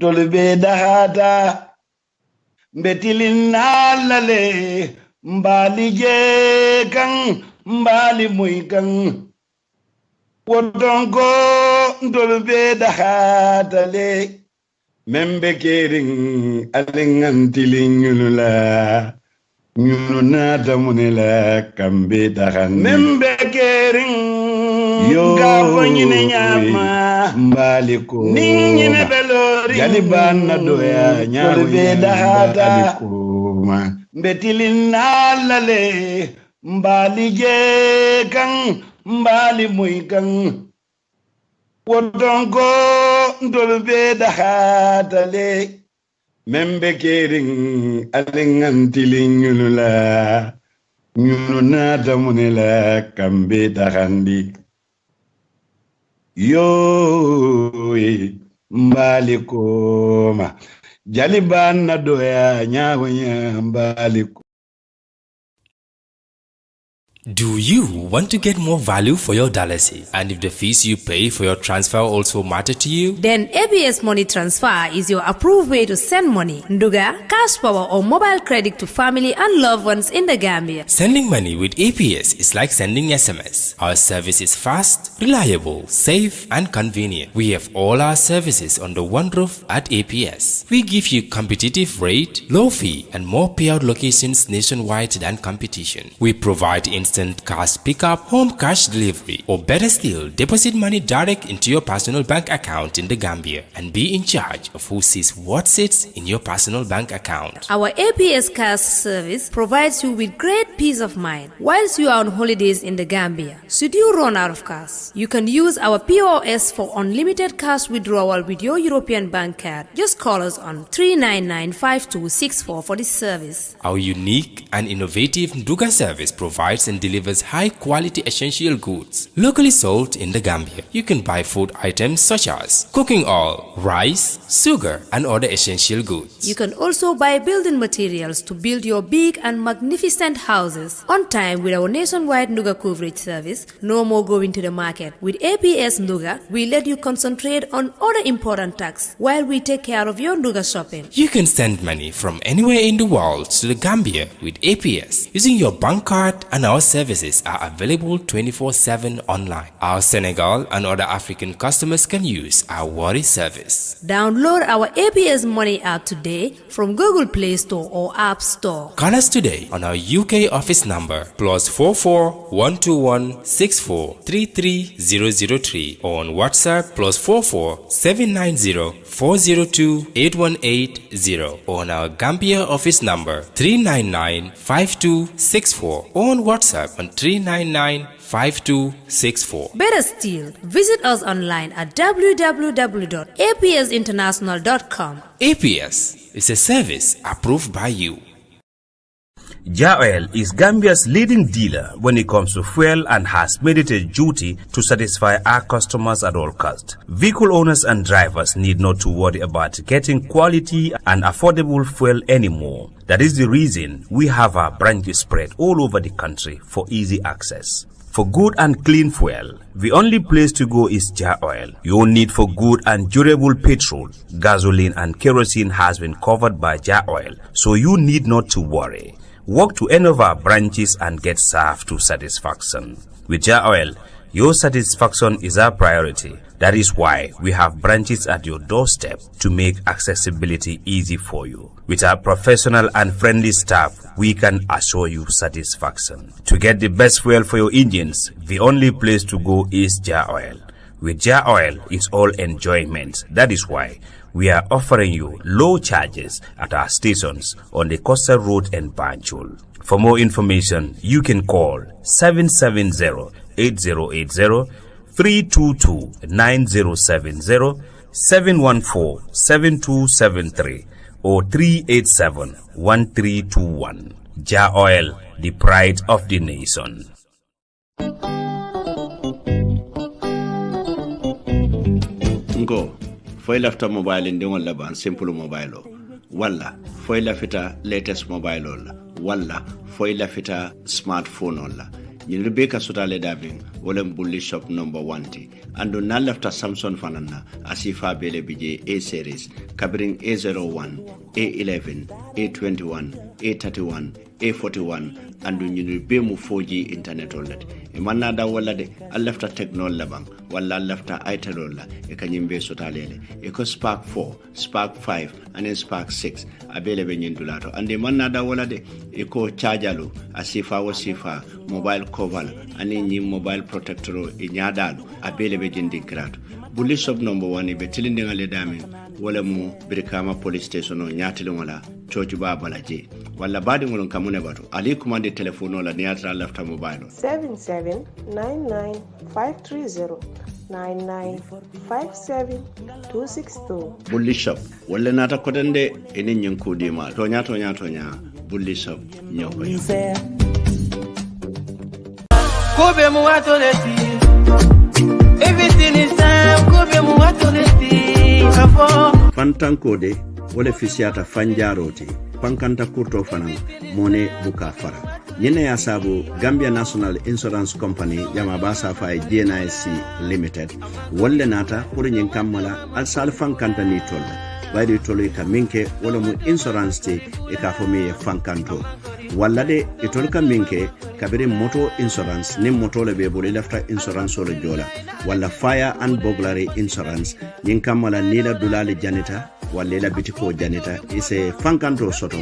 tolbe dahata betilin alale mbali je kan mbali muy kan wodongo tolbe dahata le membe kering alengantilin nyulula nyuluna damunela kambe dahan membe kering yo nyama mbaliko ninyine belori galibana doya nyarbe dahata betilin alale mbali je kan mbali muy kan wodongo ndolbe dahata le membe kering alengantilin nyulula nyuluna damunela kambe dahandi yo mbalikoma jalibana doya nyawanya mbaliko. Do you want to get more value for your dollars? And if the fees you pay for your transfer also matter to you? Then ABS Money Transfer is your approved way to send money, Nduga, cash power or mobile credit to family and loved ones in the Gambia. Sending money with APS is like sending SMS. Our service is fast, reliable, safe and convenient. We have all our services under one roof at APS. We give you competitive rate, low fee and more payout locations nationwide than competition. We provide instant cash pickup, home cash delivery, or better still, deposit money direct into your personal bank account in the Gambia and be in charge of who sees what sits in your personal bank account. Our APS cash service provides you with great peace of mind whilst you are on holidays in the Gambia. Should you run out of cash, you can use our POS for unlimited cash withdrawal with your European bank card. Just call us on 399-5264 for this service. Our unique and innovative Nduga service provides and delivers high-quality essential goods locally sold in the Gambia. You can buy food items such as cooking oil, rice, sugar, and other essential goods. You can also buy building materials to build your big and magnificent houses on time with our nationwide Nduga coverage service. No more going to the market. With APS Nduga, we let you concentrate on other important tasks while we take care of your Nduga shopping. You can send money from anywhere in the world to the Gambia with APS using your bank card, and our services are available 24/7 online. Our Senegal and other African customers can use our Wari service. Download our APS Money app today from Google Play Store or App Store. Call us today on our UK office number +44 121 64 33003 or on WhatsApp +44 790 402 8180 or on our Gambia office number 399 5264 or on WhatsApp on 399-5264. Better still, visit us online at www.apsinternational.com. APS is a service approved by you. Jah Oil is Gambia's leading dealer when it comes to fuel and has made it a duty to satisfy our customers at all costs. Vehicle owners and drivers need not to worry about getting quality and affordable fuel anymore. That is the reason we have our branches spread all over the country for easy access. For good and clean fuel, the only place to go is Jah Oil. Your need for good and durable petrol, gasoline and kerosene has been covered by Jah Oil, so you need not to worry. Walk to any of our branches and get served to satisfaction. With Jah Oil, your satisfaction is our priority. That is why we have branches at your doorstep to make accessibility easy for you. With our professional and friendly staff, we can assure you satisfaction. To get the best fuel for your engines, the only place to go is Jah Oil. With Jah Oil, it's all enjoyment. That is why we are offering you low charges at our stations on the Coastal Road in Banjul. For more information, you can call 770-8080, 322-9070, 714-7273, or 387-1321. Jah Oil, the pride of the nation. Ngo foy lafta mobile ndi wala ban simple mobile o walla foy lafita latest mobile o walla foy lafita smartphone o la ñin be ka sutale dabin wala bulli shop number 1 ti andu na lafta Samsung fanana asifa bele bije A series kabirin A01 A11 A21 A31 A41 andu nyinu be mu 4G internet ollet e manna da wala de allafta technology bang wala allafta italola e kanyimbe sotalele e ko Spark 4 Spark 5 and Spark 6 abele be nyindulato ande manna da wala de e ko chargalo asifa wasifa mobile cover ani nyi mobile protector e nyaadalu abele be jindi grato bulli shop number 1 be tilinde ngale damin wala mu Brikama police station o nyaatile wala choju ba balaje wala badi ngolon kamune bato ali commande telephone la niatra lafta mobile 7799530 9957262 bulli shop wala nata kodande enen nyanko de ma tonya bulli shop nyoko kobe mu wato leti everything is time kobe mu wato leti fantankode wala fisiata fanjaroti pankanta kurto fanan mone buka fara nyene ya sabu Gambia National Insurance Company yama basa fa GNIC Limited wala nata pour nyen kamala al sal fankanta ni tolle baydi tole ka minke wala mu insurance te e ka fomi fankanto wala de e tol ka minke kabiri moto insurance ni moto le be bole lafta insurance wala jola wala fire and burglary insurance nyen kamala ni la dulale janita wala la bitiko janita ise fankanto soto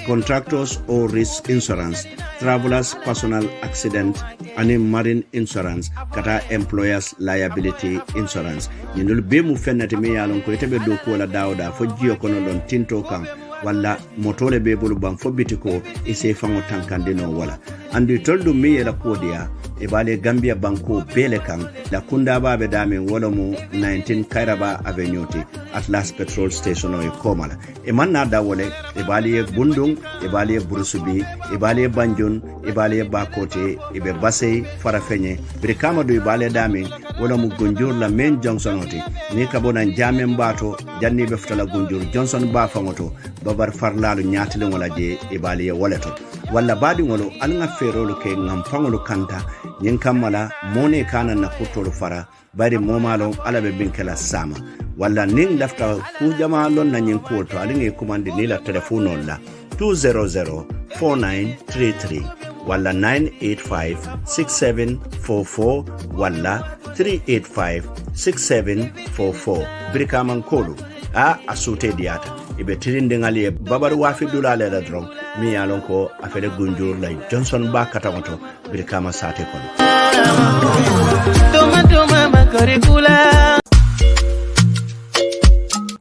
contractors or risk insurance travelers personal accident and marine insurance kata employers liability insurance yindul be mu fennati me yalon ko tebe do ko la dawda fo jiyo kono don tinto kan wala motole be bulu bam fo bitiko ise fango tankandino wala andi toldu mi yela kodia e bale Gambia banko bele kan la kunda babe dame wala mu 19 Kairaba Avenue Atlas Petrol Station o komala e manna da wole e bale Bundung e bale Burusubi e bale Banjun e bale Bakote e be Basey Farafenye Brikama do e bale dame wala mu Gunjur la main Johnson oti ni kabona jame mbato janni be futala Gunjur Johnson ba fangoto babar farlalu nyaatile wala je e bale waleto wala badi ngolo alnga ferolo ke ngam fangolo kanta nyen kamala mone kana na kutolo fara bari momalo ala be binkela sama wala ning dafta ku jama lon na nyen ko to alinge commande ni la telephone la 2004933 wala 9856744 wala 3856744 Brikama Nkolu a asute diata ibe tirinde ngali babar wafi dulale la dron mi yalon ko afele Gunjur lay Johnson ba katamoto Brikama sate kono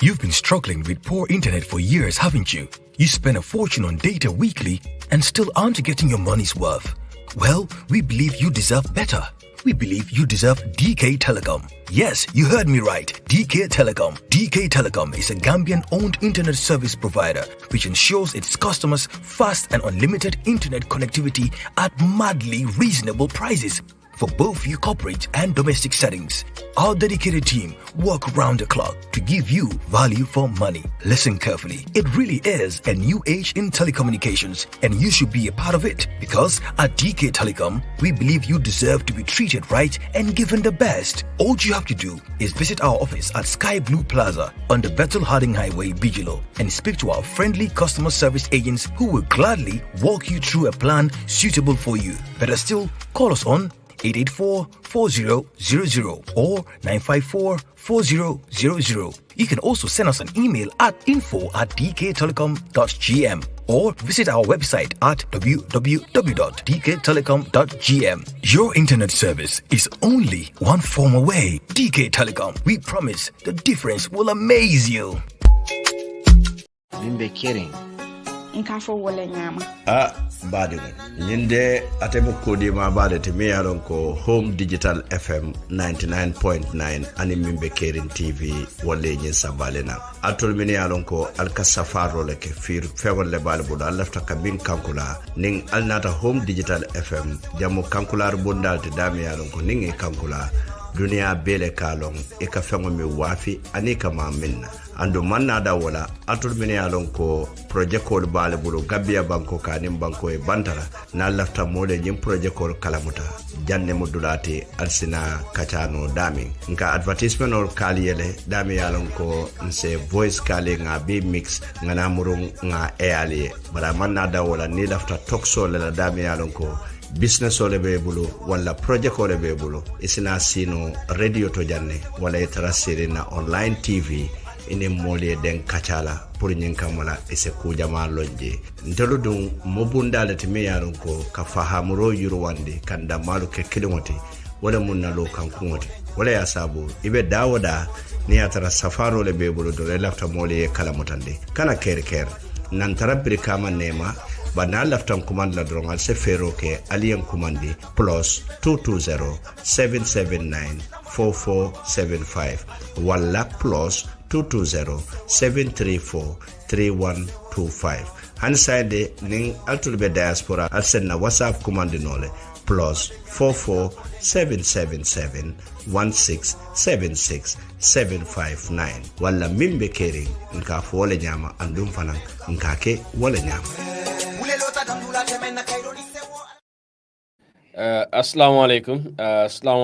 You've been struggling with poor internet for years, haven't you? You spend a fortune on data weekly and still aren't getting your money's worth. Well, we believe you deserve better. We believe you deserve DK Telecom. Yes, you heard me right. DK Telecom. DK Telecom is a Gambian-owned internet service provider which ensures its customers fast and unlimited internet connectivity at madly reasonable prices for both your corporate and domestic settings. Our dedicated team work round the clock to give you value for money. Listen carefully. It really is a new age in telecommunications and you should be a part of it because at DK Telecom, we believe you deserve to be treated right and given the best. All you have to do is visit our office at Sky Blue Plaza on the Bethel Harding Highway, Bijilo, and speak to our friendly customer service agents who will gladly walk you through a plan suitable for you. Better still, call us on 884-4000 or 954-4000. You can also send us an email at info@dktelecom.gm or visit our website at www.dktelecom.gm. Your internet service is only one form away. DK Telecom, we promise the difference will amaze you. Mimbe kidding. Nkafo wole nyama. Badi nyinde atebe kodi ma bade te me yaron ko Home Digital FM 99.9 ani mimbe Kerin TV wole nyin sabalena atol mini yaron ko alkasafaro le ke fir fewon le bal bu dal lafta ka bin kankula ning alnata Home Digital FM jamu kankular bondal te dami yaron ko ning e kankula dunia bele kalong e ka fengo mi wafi ani kama minna ando manna da wala atul mini alon ko project ko bale bulu Gambia banko kanim banko e bantara na lafta mole nyim project ko kalamuta janne modulate alsina kachano dami nka advertisement or kaliyele dami alon ko nse voice kali nga bi mix ngana murung nga eali bara manna da wala ni lafta talk show la dami alon ko business ole be bulu wala project ole be bulu isina sino radio to janne wala itarasiri na online tv ine mole den kachala pour nyin kamala ese ku jama lonje ntelu dum mobundale timi yaron ko ka fahamuro yurwande kanda malu ke kilomoti wala munna lo kankungote wala ya sabu ibe dawoda ni atara safaro le be bulu do lafta mole kala mutande kana ker nan tarabri kama nema bana laftan command la drongal se fero ke alien commandi plus 220 779 4475 wala plus 220-734-3125. Hanside ning altulbe diaspora alsenna WhatsApp command nole plus 447771676-759 wala mimbe kering nka wole nyama andum fanan nka ke wole nyama. Assalamu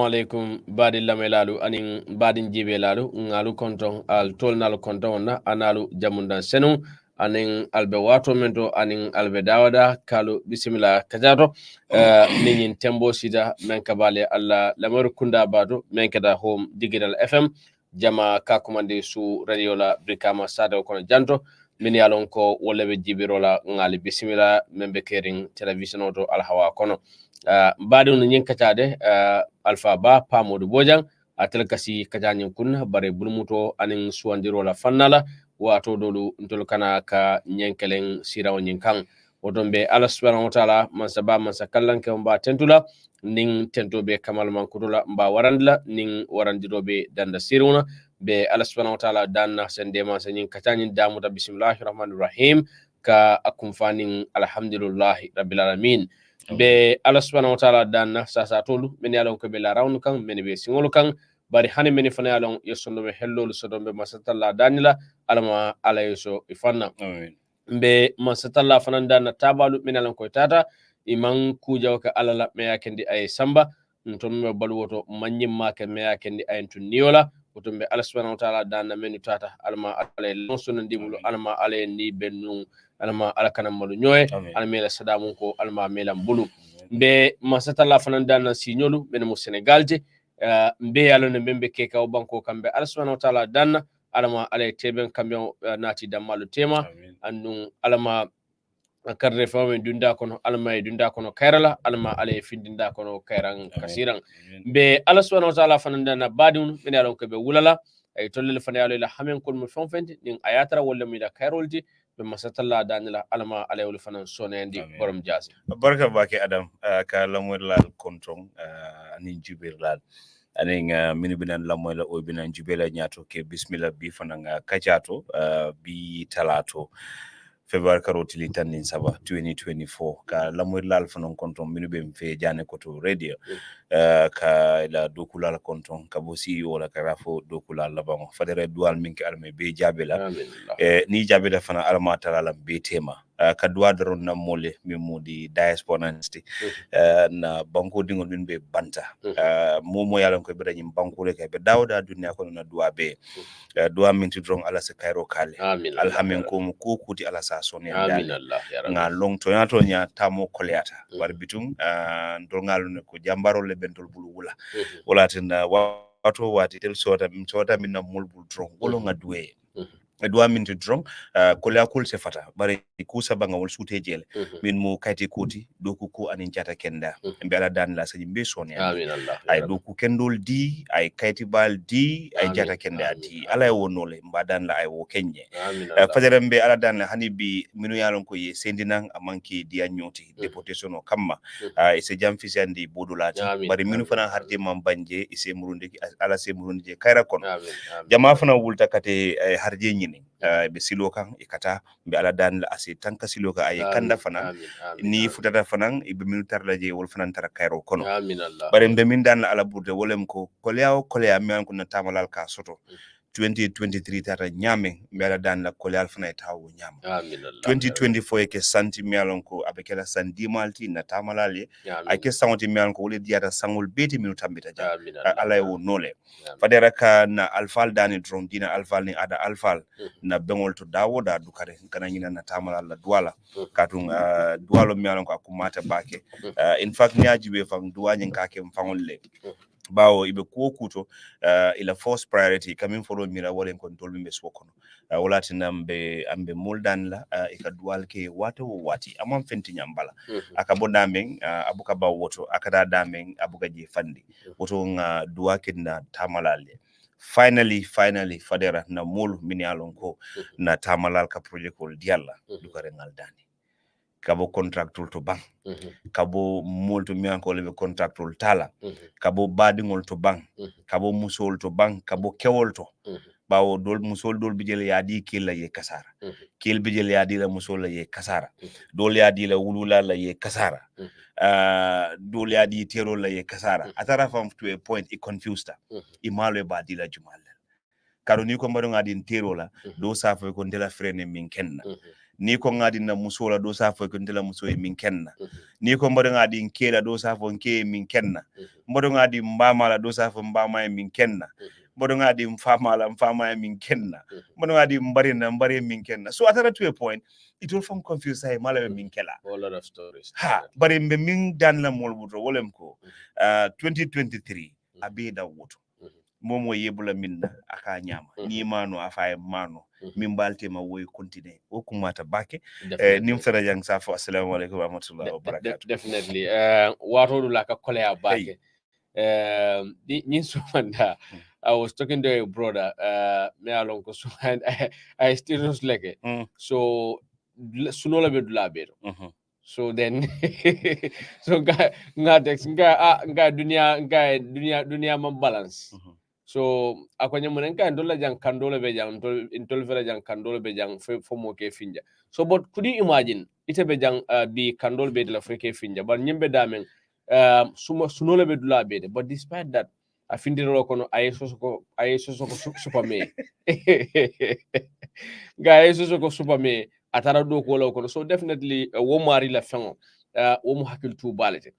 alaikum badi lamelalu anin badin jibelalu ngalu konton al tolnal konton na analu jamundan senu anin albe wato mento anin albe dawada kalu bismillah kajato nin tembo sida men kabale alla lamar kunda bado men kada home digital fm jama ka komande su radio la brikama sada kono janto min yalon ko wolle be jibirola ngali bismillah membe kering television auto al hawa kono baadu no nyin kataade alpha ba pamodu bojang atel kasi kajanyin kun bare bulmuto anin suwandiro la fannala wato dolu ntol kana ka nyenkelen sirawo nyin kan wodombe Allah subhanahu wa ta'ala man saba man sakallan ke mba tentula ning tentobe kamal man kudula mba warandla ning warandirobe danda siruna be Allah subhanahu wa ta'ala danna sende ma sanyin katanyin damuda bismillahir rahmanir rahim ka akum fanin alhamdulillahi rabbil alamin be Allah subhanahu wa ta'ala danna sasa tolu men yalon ko be la rawn kan men be singol kan bari hani men fana yalon yesondo be hellolu sodombe masatalla danila alama alayeso ifanna amen be masatalla fana danna tabalu men yalon ko tata iman kujaw ka alala me yakendi ay samba nton me balwoto manyim make me yakendi ay tuniola otombe Allah subhanahu wa ta'ala danna men tata alama alay lonsono ndimulu alama alay ni bennu alama alakana malu nyoy almela sadamu ko alma mela mbulu be masatalla fanan dana signolu ben mo Senegalje be yalo ne membe ke ka banko kambe Allah subhanahu wa ta'ala danna alama alay teben kambe nati damalu tema andun alama karre fami dunda kono alma dunda kono kairala alma alay findinda kono kairan kasiran be Allah subhanahu wa ta'ala fanan dana badun ben yalo ko be wulala ay tollel fana yalo la hamen kon mo fonfendi nin ayatara wala mi da kairolji be masatalla danila alama alayul fanan sonendi borom jasi barka bake adam ka lamur lal kontong anin jibir lal anin mini binan lamoy la o binan jibela nyato ke bismillah bi fanan kajato bi talato February karotili tanin saba 2024 ka lamur lal fanan kontong mini be mfe jane koto radio ka la dokula konton ka bo CEO la karafo dokula la bango fadere dual minki alme be jabela ni jabela fana alma tala be tema ka duwa daron na mole mi mudi diaspora nsti na banko dingol min be banta momo yalan ko be dañim banko le kay be dawda dunya ko na duwa be duwa min ti drong ala se kairo kale alhamen ko mu ko kuti ala sa soni amin allah ya rabbi nga long to yato nya tamo koleata war bitum ndongal ne ko jambaro le bentol bulu wula wala tin wato wati tel sota min na mulbul drong wolo nga duwe duwa min to drong kolea kul se fata bare ku sabanga wol sute jele min mo kayti koti doku ko anin jata kenda be ala dan la saji be soni amin allah ay doku kendol di ay kayti bal di ay jata kenda di ala wonole mbadan la ay wo kenye fajara be ala dan la hani bi minu yalon ko ye sendinan amanki di anyoti deportation o kamma ise jam fisandi bodulati bare minu fana harde mam banje ise murundi ala se murundi kayra kon jama fana wulta kate harje nyini be silo kan ikata be ala dan la ase tanka silo ka ay kanda fana ni futata fanan ibe minutar la je wol fanan tara kayro kono bare be min dan ala burde wolem ko kolya mi an ko na tamalal ka soto 2023 tata nyame mbela dan la kole alfana tawo nyama amin 2024 ke santi mialon ko abekela sandi malti na tamalale ake santi mialon ko wole diata sangol beti minu tambita ja ala wo nole fadera ka na alfal dani dron dina alfal ni ada alfal na bengol to dawoda dukare kana nyina na tamalala duala katun dualo mialon ko akumata bake in fact nyaji be fam duwanyen kake mfangol le bawo ibe kuokuto ila first priority kamin folo mira wala control mi besokono wala tinambe ambe moldan la ikadual ke wati amam fenti nyambala akabonda men abuka ba woto akada damen abuka je fandi woto nga duake na tamalale finally fadera na mol minialon ko na tamalal ka project ko dialla dukare ngaldani kabo contractual to bank kabo molto mianko lebe contractual tala kabo badingol to bank kabo musol to bank kabo kewol to bawo dol musol dol bijele yadi kila ye kasara kil bijele yadi la musol la ye kasara dol yadi la wulula la ye kasara dol yadi tero la ye kasara atara fam to a point it confused imalo badi la jumal karo ni ko mbado ngadi tero la do safa ko ndela frene min kenna ni ko ngadi na musola do safo ko ndela musoy min kenna ni ko mbodo ngadi kela do safo nke min kenna mbodo ngadi mbamala do safo mbama min kenna mbodo ngadi mfama min kenna mbodo ngadi mbare min kenna so atara to a point it will from confuse say mala min kela a lot of stories bare mbe min dan la molbuto wolem ko 2023 abeda woto momo yebula minna aka nyama ni mano afaye mano min balte ma woy continue o kumata bake nim fera jang safo assalamu alaikum wa rahmatullahi wa barakatuh definitely wato du la ka kolea bake ni sumanda I was talking to a brother me along ko so I still was like so sunola be dula be so then so nga dunia man balance so akonya munen kan dola jang kandolo be jang intol fera jang kandolo be jang fo mo ke finja so but could you imagine ite be jang bi kandolo be la freke finja but nyimbe damen sunola be dula be but despite that afindiro kono ayeso ko superme ga ayeso ko superme atara do ko lo kono so definitely wo mari la fengo wo mu hakil tu balete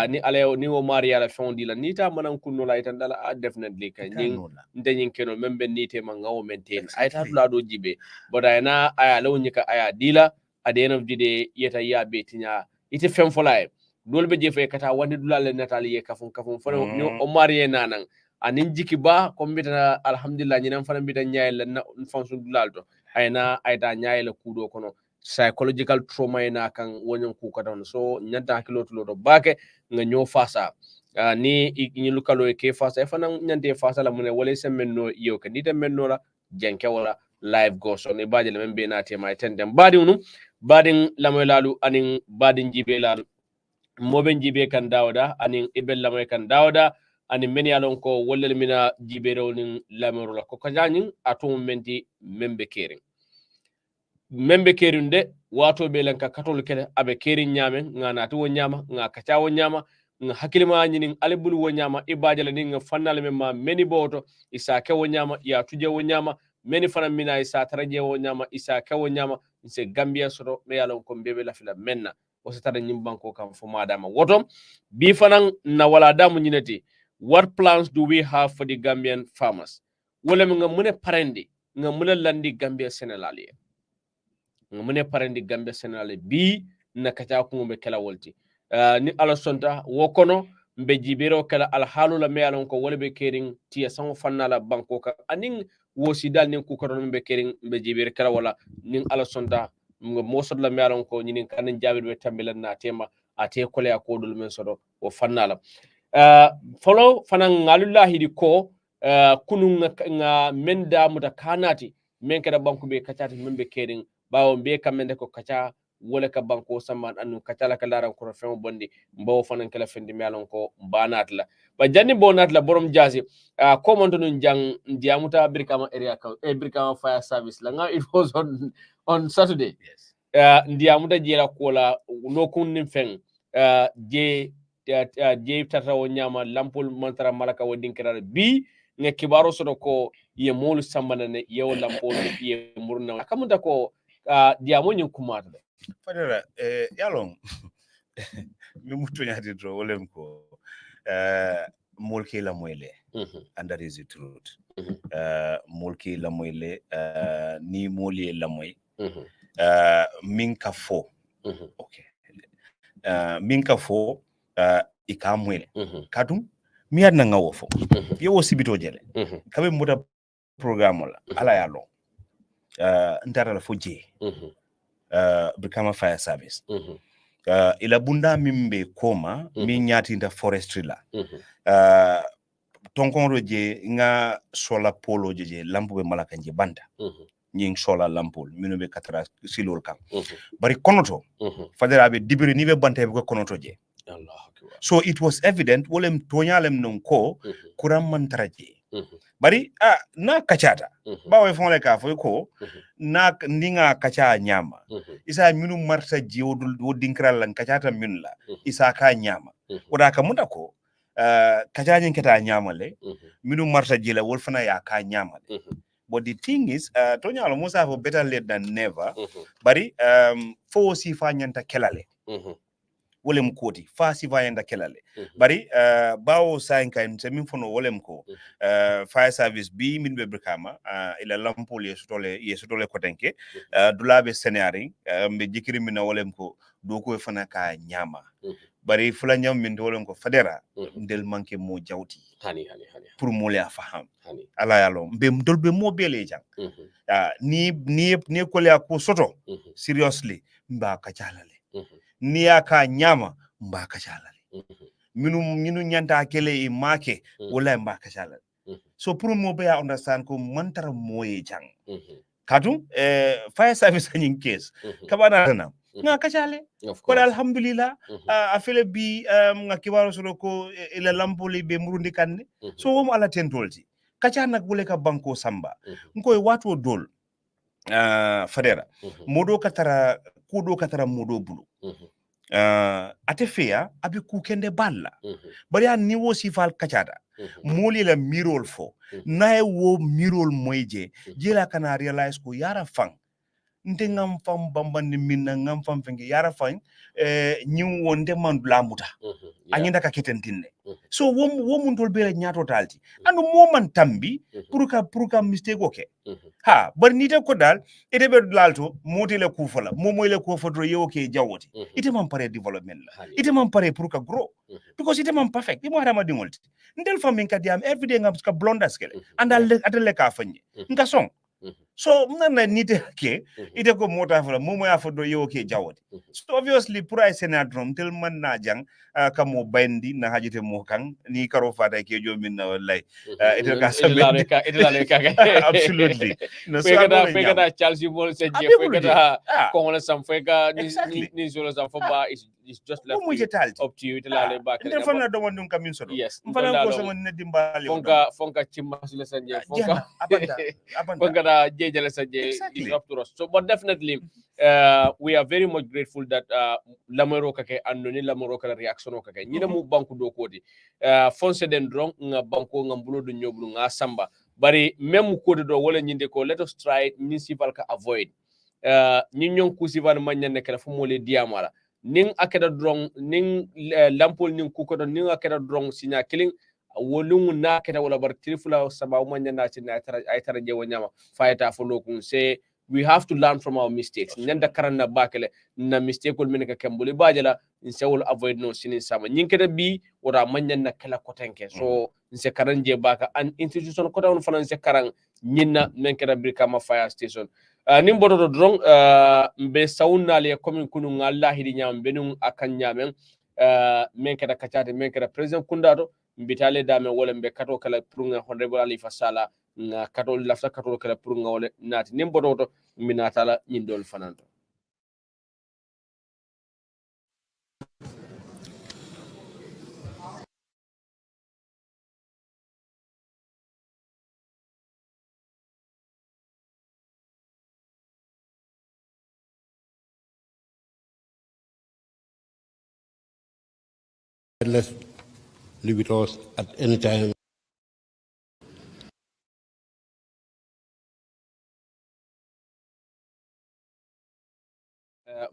ni ale ni wo mari ala fondi la nita manan kunno la itan dala definitely kan nyin ndenyin keno membe nite man ngawo maintain ay ta dula do jibe but ayna aya law nyika aya dila at the end of the day yeta ya betinya ite fem folay dolbe je fe kata wandi dula le natali ye kafun fo ni o mari nanan anin jiki ba ko mbita alhamdulillah nyinam fana mbita nyaay la fonsu dulalto ayna ayta nyaay la kudo kono psychological trauma ina kan wonyon ku ka don so nyanta hakilo to bake nga nyo fasa ni ni lukalo ke fasa e fana nyante fasa la mun wala semenno yo ka nita menno la jenke wala live go so ne baje le membe na tema tendem badi unum badin lamoylalu anin badin jibe lalu moben jibe kan dawda anin ibel lamoy kan dawda anin men yalon ko wollel mina jibe rewnin lamoro la ko kajanin atum menti membe kering membe kerunde wato be lanka katol kede abe kerin nyamen ngana to nyama nga kacawo nyama nga hakilima nyinin albul wo nyama ibajala ni nga fannal memma meni boto isa ke wo nyama ya tuje wo nyama meni fana mina isa taraje wo nyama isa ke wo nyama se gambia soto me yalon ko bebe la fila menna o se tada nyimbanko kam fo madama wotom bi fanan na wala damu nyinati what plans do we have for the Gambian farmers wala nga mune parendi nga mune landi Gambia Sénégal mune parandi Gambia Sénégal bi na kacha ko mbe kala wolti ni ala sonta wokono mbe jibero kala al halula me alon ko wolbe kering tiya sango fannala banko ka anin wosi dal nin ku ko mbe kering mbe jibero kala wala nin ala sonta mosod la me alon ko nyinin kan jabir be tambilan na tema ate kole akodul men sodo o fannala follow fanan ngalullahi di ko kunu nga menda mutakanati men kada banko be kachati membe kering bawo be kamende ko kacha wala ka banko samman anu kacha la kala ran ko fen bondi mbaw fanan kala fendi melon ko banat la ba janni bonat la borom jasi ko monto nun jang diamuta Brikama area ka Brikama fire service la nga it was on Saturday diamuta jela ko la no kunnin fen je tata o nyama lampol mantara malaka wodin kala bi nge kibaro soto ko ye molu sambana ne ye lampol ye murna kamunta ko diamo nyin kumata de fadera yalong mi mutu nyati dro wolem ko molki la moyle and that is the truth molki la moyle ni moli la moy min ka fo okay min ka fo ika moyle kadum mi adna ngawo fo yo wo sibito jele kabe muta programme la ala ya long ndara la fo je Brikama Fire Service ila bunda mimbe koma mi nyatinda forestry la tonkonro je nga sola polo je lampu be malaka je banda nying sola lampol minu be katra silol kam bari konoto fadera be dibiri ni be bante be konoto je Allah akbar. So it was evident wolem tonyalem non ko kuram mantaraje bari na kachata bawe fonle ka fo ko na ndinga kacha nyama isa minu marta ji wodinkral lan kachata min la isa ka nyama oda ka muta ko kacha nyin keta nyama le minu marta ji la wol fana ya ka nyama le but the thing is tonyalo musa for better late than never bari fo si fa nyanta kelale wolem koti fa si va yanda kelale bari bawo sainka min fono wolem ko fire service bi min be Brikama ila lampol yesutole kotenke dulabe scenario mbe jikiri min wolem ko do ko fana ka nyama bari fula nyam min wolem ko fadera ndel manke mo jawti hani pour mo le afaham ala yalo mbe dolbe mo bele jang ni ko le ko soto seriously mba ka jalale ni aka nyama mbaka chalale minu nyanta kele e make wala mbaka chalale so pour mo be understand ko mantara moye jang kadum fire service in case kabana na nga kachale ko alhamdulillah afele bi nga kibaro solo ko ila lampoli be murundi kanne so wom ala tentolti kacha nak bule ka banko samba ngoy wato dol fadera modo katara kudo katara modo bulu ate feya abi kukende balla bari an niwo sifal kachada moli la mirol fo nae wo mirol moyje jela kana realize ko yara fang nte ngam fam bambandi minna ngam fam fengi yara fang nyi wonde mandula muta anyinda ka ketentine so wom tol be nyato talti anu moman tambi pour ka mistake oke ha bar nite ko dal ite be lalto moti le kufala momo le ko fodro yo ke jawoti ite man pare development la ite man pare pour ka grow because ite man perfect imo harama dingolti ndel famin ka diam everyday ngam ska blonda skele andal atele ka fanye nga song so mna nite ke ite ko mota fala momo ya fodro yo ke jawoti so obviously pour ay senadrom tel man na jang kamo bandi na hajite mo kan ni karo fata ke jo min na wallahi ite ka sabe ite la ka absolutely no so fekata Chelsea ball se je fekata ko wala sam feka ni solo sam foba is just left up to you ite la le back ite fana do wondum kamin sodo fana ko so ne dimbali fonka chimba sile sanje abanda fonka da jejele sanje is up to us so but definitely we are very much grateful that lamero kake andoni lamero kala reaction kake nyina mu banku do kodi fonse den drong nga banko nga mbulo do nyoblu nga samba bari même kodi do wala nyinde ko let us try municipal ka avoid nyin nyon kusivan manyane kala fu mole diamala ning akeda drong ning lampol ning kuko ning akeda drong sinya killing wolungu na keda wala bar trifula sabaw manyana ci na ay tara jewo nyama fayta fo lokun se we have to learn from our mistakes nenda karana bakele na mistake ol meneka kembuli bajala insewol avoid no sinin sama nyinkede bi wora manyanna kala kotenke so nse karanje baka an institution ko tawn fanan se karang nyinna menkeda Brikama fire station nimboto do drong mbe sawnali commune kunu ngalla hidi nyam benun akan nyamen menkeda kachate menkeda president kundato mbitale dame wala mbe kato kala prunga honorable Ali Fasala nga kato lafta kato kala prunga wala nati nimboto minatala nyindol fananto Let's leave it off at any time.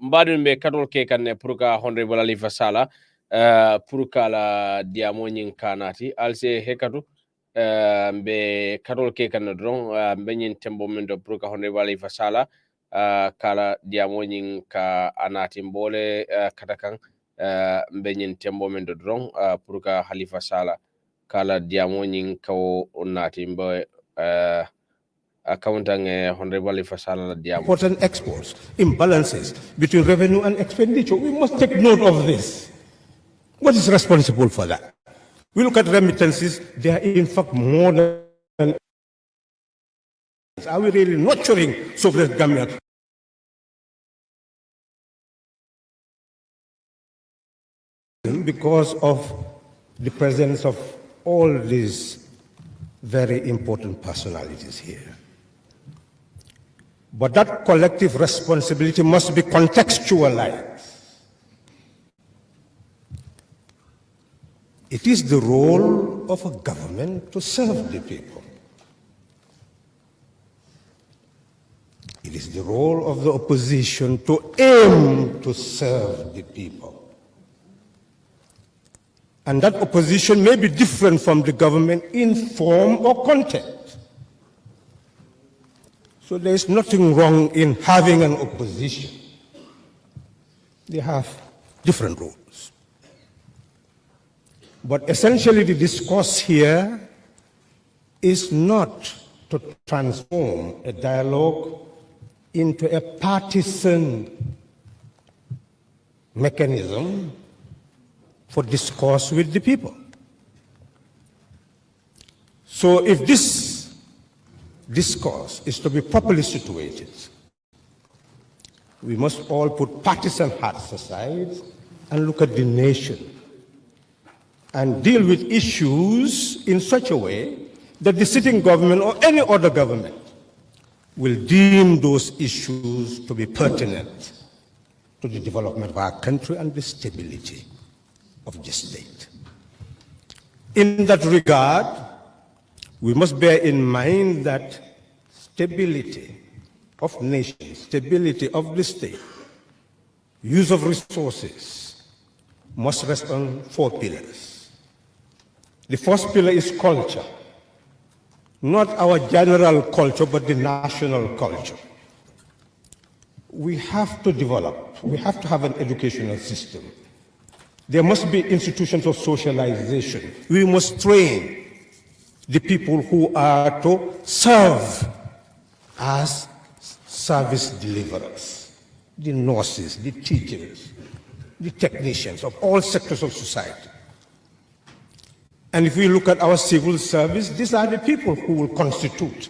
mbadun be katol ke kanne pour ka honorable Alifa Sala pour kala diamo nyin kanati alse hekatu be katol ke kanne dron be nyin tembo men do pour ka honorable Alifa Sala kala diamo nyin ka anati mbole katakan be nyin tembo men do dron pour ka Halifa Sala kala diamo nyin ko onati mbo accounting honorable Fasala diamo. Important exports, imbalances between revenue and expenditure. We must take note of this. What is responsible for that? We look at remittances, they are in fact more than. Are we really nurturing sovereign Gambia? Because of the presence of all these very important personalities here. But that collective responsibility must be contextualized. It is the role of a government to serve the people. It is the role of the opposition to aim to serve the people. And that opposition may be different from the government in form or content. So there is nothing wrong in having an opposition. They have different roles. But essentially the discourse here is not to transform a dialogue into a partisan mechanism for discourse with the people. So if this discourse is to be properly situated, we must all put partisan hats aside and look at the nation and deal with issues in such a way that the sitting government or any other government will deem those issues to be pertinent to the development of our country and the stability of the state. In that regard, we must bear in mind that stability of nations, stability of the state, use of resources must rest on 4 pillars. The first pillar is culture, not our general culture, but the national culture. We have to develop, we have to have an educational system. There must be institutions of socialization. We must train the people who are to serve as service deliverers, the nurses, the teachers, the technicians of all sectors of society. And if we look at our civil service, these are the people who will constitute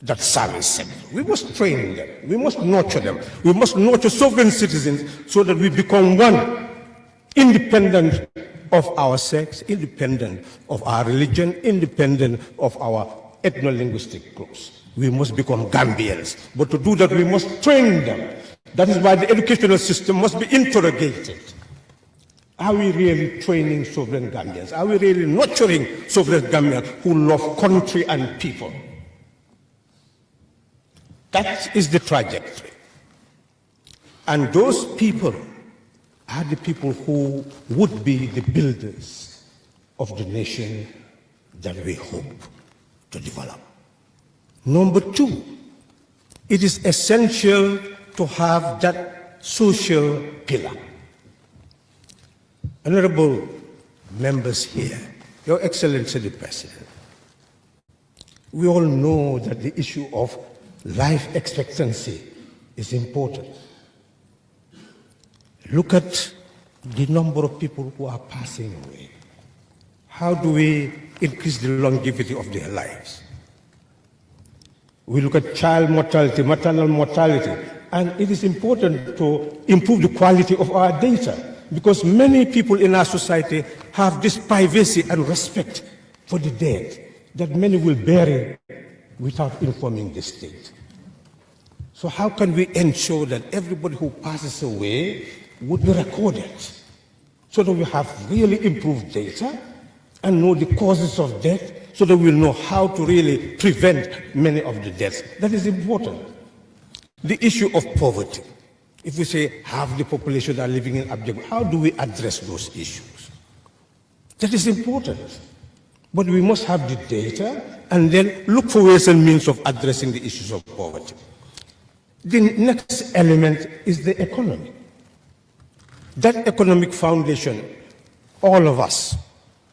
that service sector. We must train them. We must nurture them. We must nurture sovereign citizens so that we become one, independent of our sex, independent of our religion, independent of our ethno-linguistic groups. We must become Gambians. But to do that, we must train them. That is why the educational system must be interrogated. Are we really training sovereign Gambians? Are we really nurturing sovereign Gambians who love country and people? That is the trajectory. And those people are the people who would be the builders of the nation that we hope to develop. Number 2, it is essential to have that social pillar. Honorable members here, Your Excellency the President, we all know that the issue of life expectancy is important. Look at the number of people who are passing away. How do we increase the longevity of their lives? We look at child mortality, maternal mortality, and it is important to improve the quality of our data because many people in our society have this privacy and respect for the dead that many will bury without informing the state. So how can we ensure that everybody who passes away would be recorded so that we have really improved data and know the causes of death so that we'll know how to really prevent many of the deaths. That is important. The issue of poverty. If we say half the population are living in abject, how do we address those issues? That is important. But we must have the data and then look for ways and means of addressing the issues of poverty. The next element is the economy. That economic foundation, all of us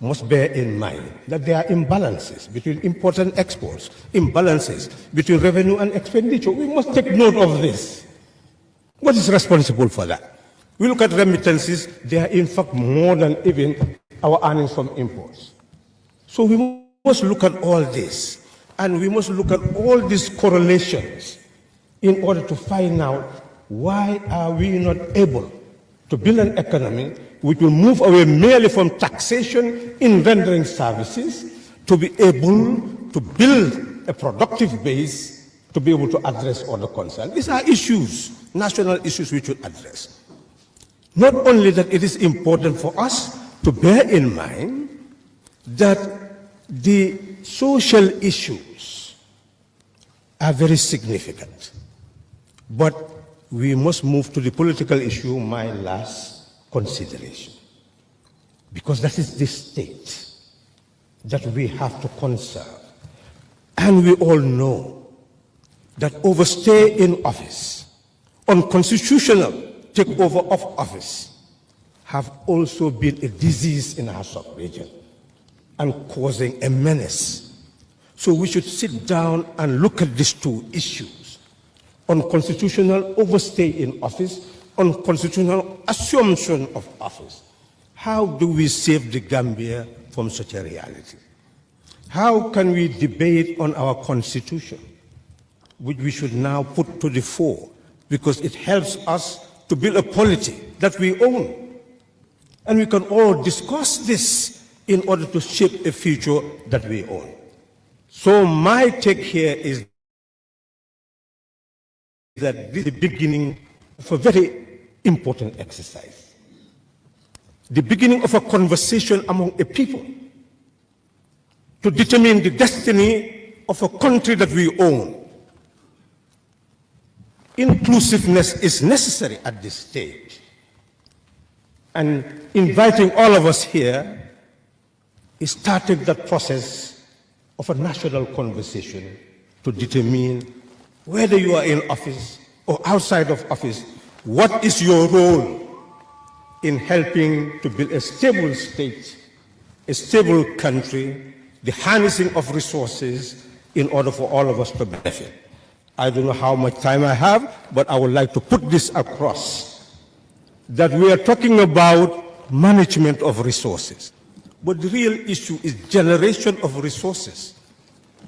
must bear in mind that there are imbalances between import and exports, imbalances between revenue and expenditure. We must take note of this. What is responsible for that? We look at remittances, they are in fact more than even our earnings from imports. So we must look at all this, and we must look at all these correlations in order to find out why are we not able to build an economy which will move away merely from taxation in rendering services to be able to build a productive base to be able to address all the concerns. These are issues, national issues we should address. Not only that, it is important for us to bear in mind that the social issues are very significant. But we must move to the political issue, my last consideration. Because that is the state that we have to conserve. And we all know that overstay in office, unconstitutional takeover of office, have also been a disease in our sub-region and causing a menace. So we should sit down and look at these two issues: unconstitutional overstay in office, unconstitutional assumption of office. How do we save the Gambia from such a reality? How can we debate on our constitution, which we should now put to the fore, because it helps us to build a polity that we own? And we can all discuss this in order to shape a future that we own. So my take here is that this is the beginning of a very important exercise. The beginning of a conversation among a people to determine the destiny of a country that we own. Inclusiveness is necessary at this stage. And inviting all of us here is starting that process of a national conversation to determine whether you are in office or outside of office, what is your role in helping to build a stable state, a stable country, the harnessing of resources in order for all of us to benefit. I don't know how much time I have, but I would like to put this across, that we are talking about management of resources. But the real issue is generation of resources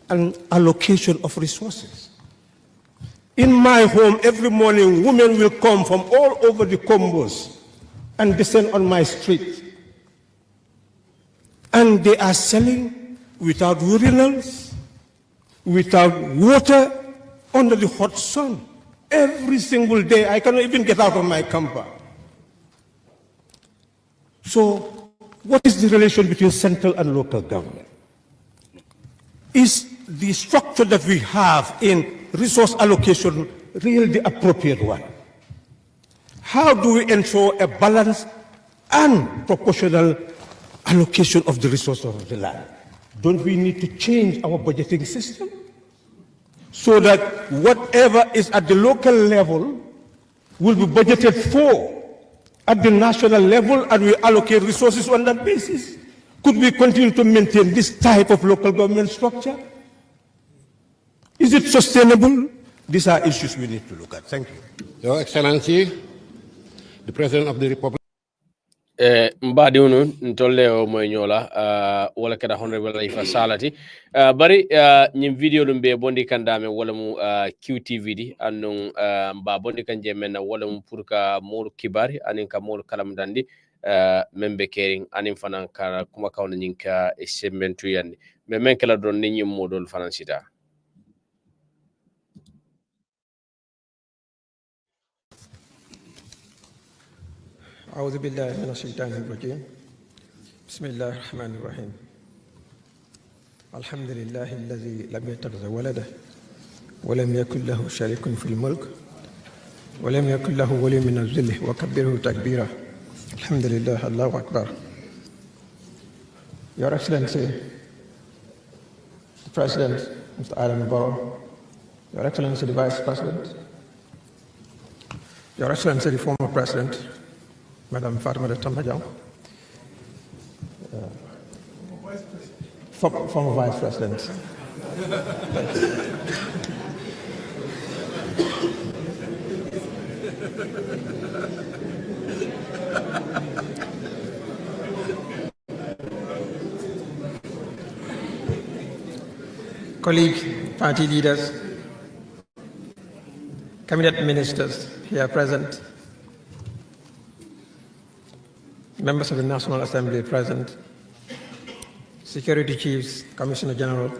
and allocation of resources. In my home, every morning, women will come from all over the Combos and descend on my street. And they are selling without urinals, without water, under the hot sun. Every single day, I cannot even get out of my compound. So, what is the relation between central and local government? Is the structure that we have in resource allocation really the appropriate one? How do we ensure a balanced and proportional allocation of the resources of the land? Don't we need to change our budgeting system so that whatever is at the local level will be budgeted for at the national level, and we allocate resources on that basis? Could we continue to maintain this type of local government structure? Is it sustainable? These are issues we need to look at. Thank you. Your Excellency, the President of the Republic. Mbadi unu ntolle o moy nyola wala kada honorable Ifa Salati bari nyim video lumbe bondi kandame wala mu QTV di annon mba bondi kanje men wala mu pour ka mol kibari anin ka mol kalam dandi membe kering anin fanan ka kuma kawna nyinka e sementu yandi me men kala don ni nyim modol fanan sita. أعوذ بالله من الشيطان الرجيم بسم الله الرحمن الرحيم الحمد لله الذي لم يتخذ ولده ولم يكن له شريك في الملك ولم يكن له ولي من الذل وكبره تكبيرا. الحمد لله. الله أكبر. Your Excellency, the President, Mr. Adam Barrow, Your Excellency, the Vice President, Your Excellency, the former President, Madam Fatimata Tambajang, former Vice President. Colleagues, party leaders, cabinet ministers here present, members of the National Assembly present, security chiefs, Commissioner General,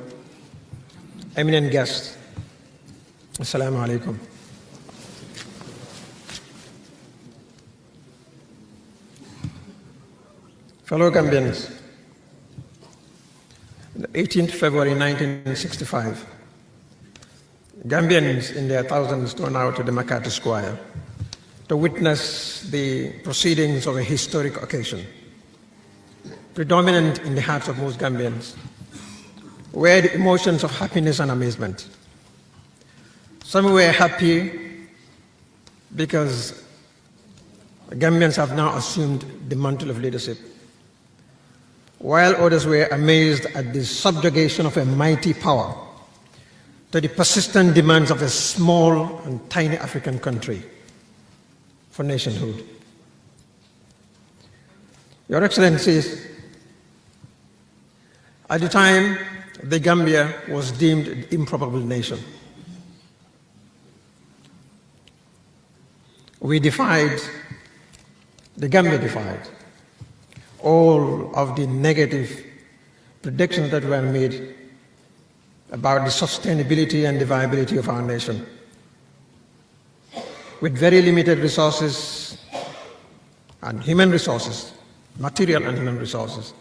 eminent guests, Assalamu alaikum. Fellow Gambians, on 18th February 1965, Gambians in their thousands turned out to the Makati Square to witness the proceedings of a historic occasion. Predominant in the hearts of most Gambians were the emotions of happiness and amazement. Some were happy because Gambians have now assumed the mantle of leadership, while others were amazed at the subjugation of a mighty power to the persistent demands of a small and tiny African country for nationhood. Your Excellencies, at the time, the Gambia was deemed an improbable nation. We defied, the Gambia defied, all of the negative predictions that were made about the sustainability and the viability of our nation. With very limited resources and human resources, material and human resources,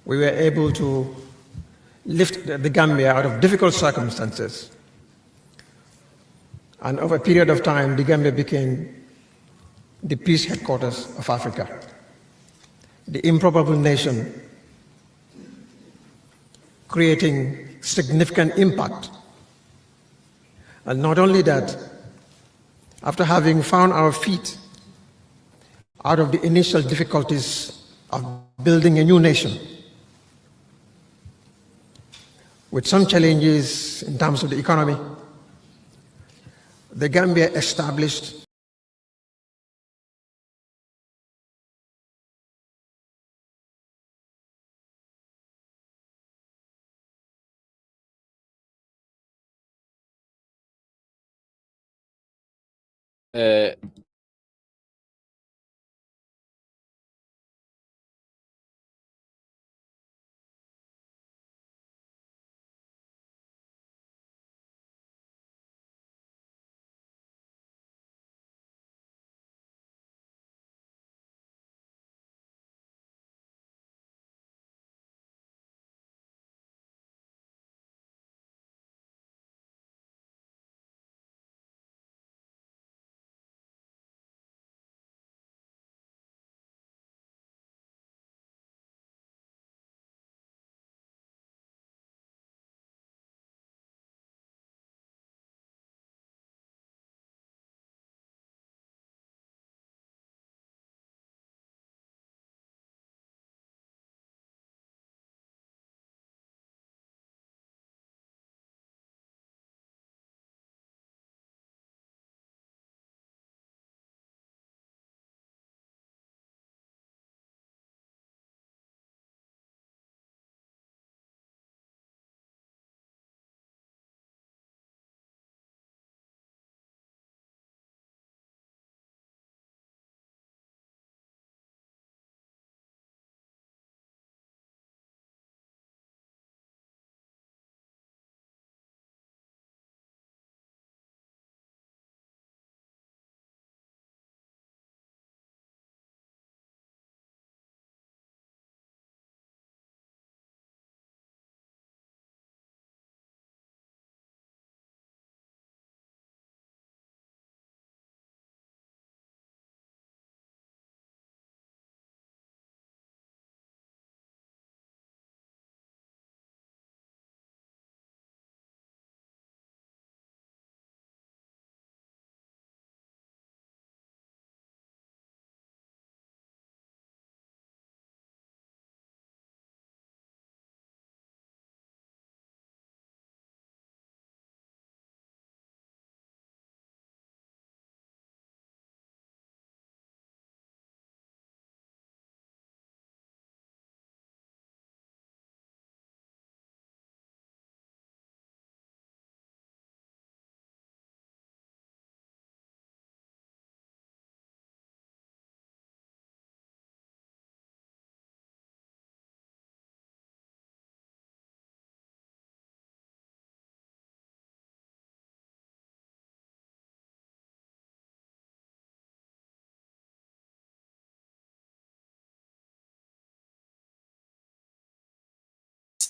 we were able to lift the Gambia out of difficult circumstances. And over a period of time, the Gambia became the peace headquarters of Africa, the improbable nation, creating significant impact. And not only that, after having found our feet out of the initial difficulties of building a new nation, with some challenges in terms of the economy, the Gambia established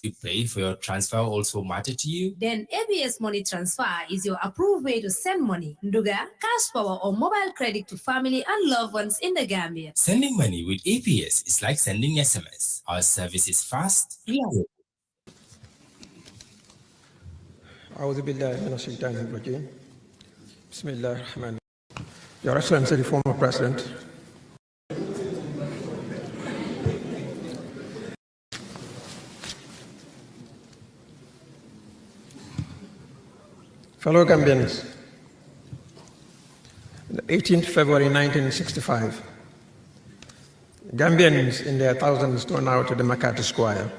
you pay for your transfer also matter to you? Then ABS Money Transfer is your approved way to send money, Nduga, cash power, or mobile credit to family and loved ones in the Gambia. Sending money with APS is like sending SMS. Our service is fast, reliable. أعوذ بالله من الشيطان الرجيم. بسم الله الرحمن الرحيم. Your Excellency, the former President, fellow Gambians, on the 18th February 1965, Gambians in their thousands turned out to the McCarthy Square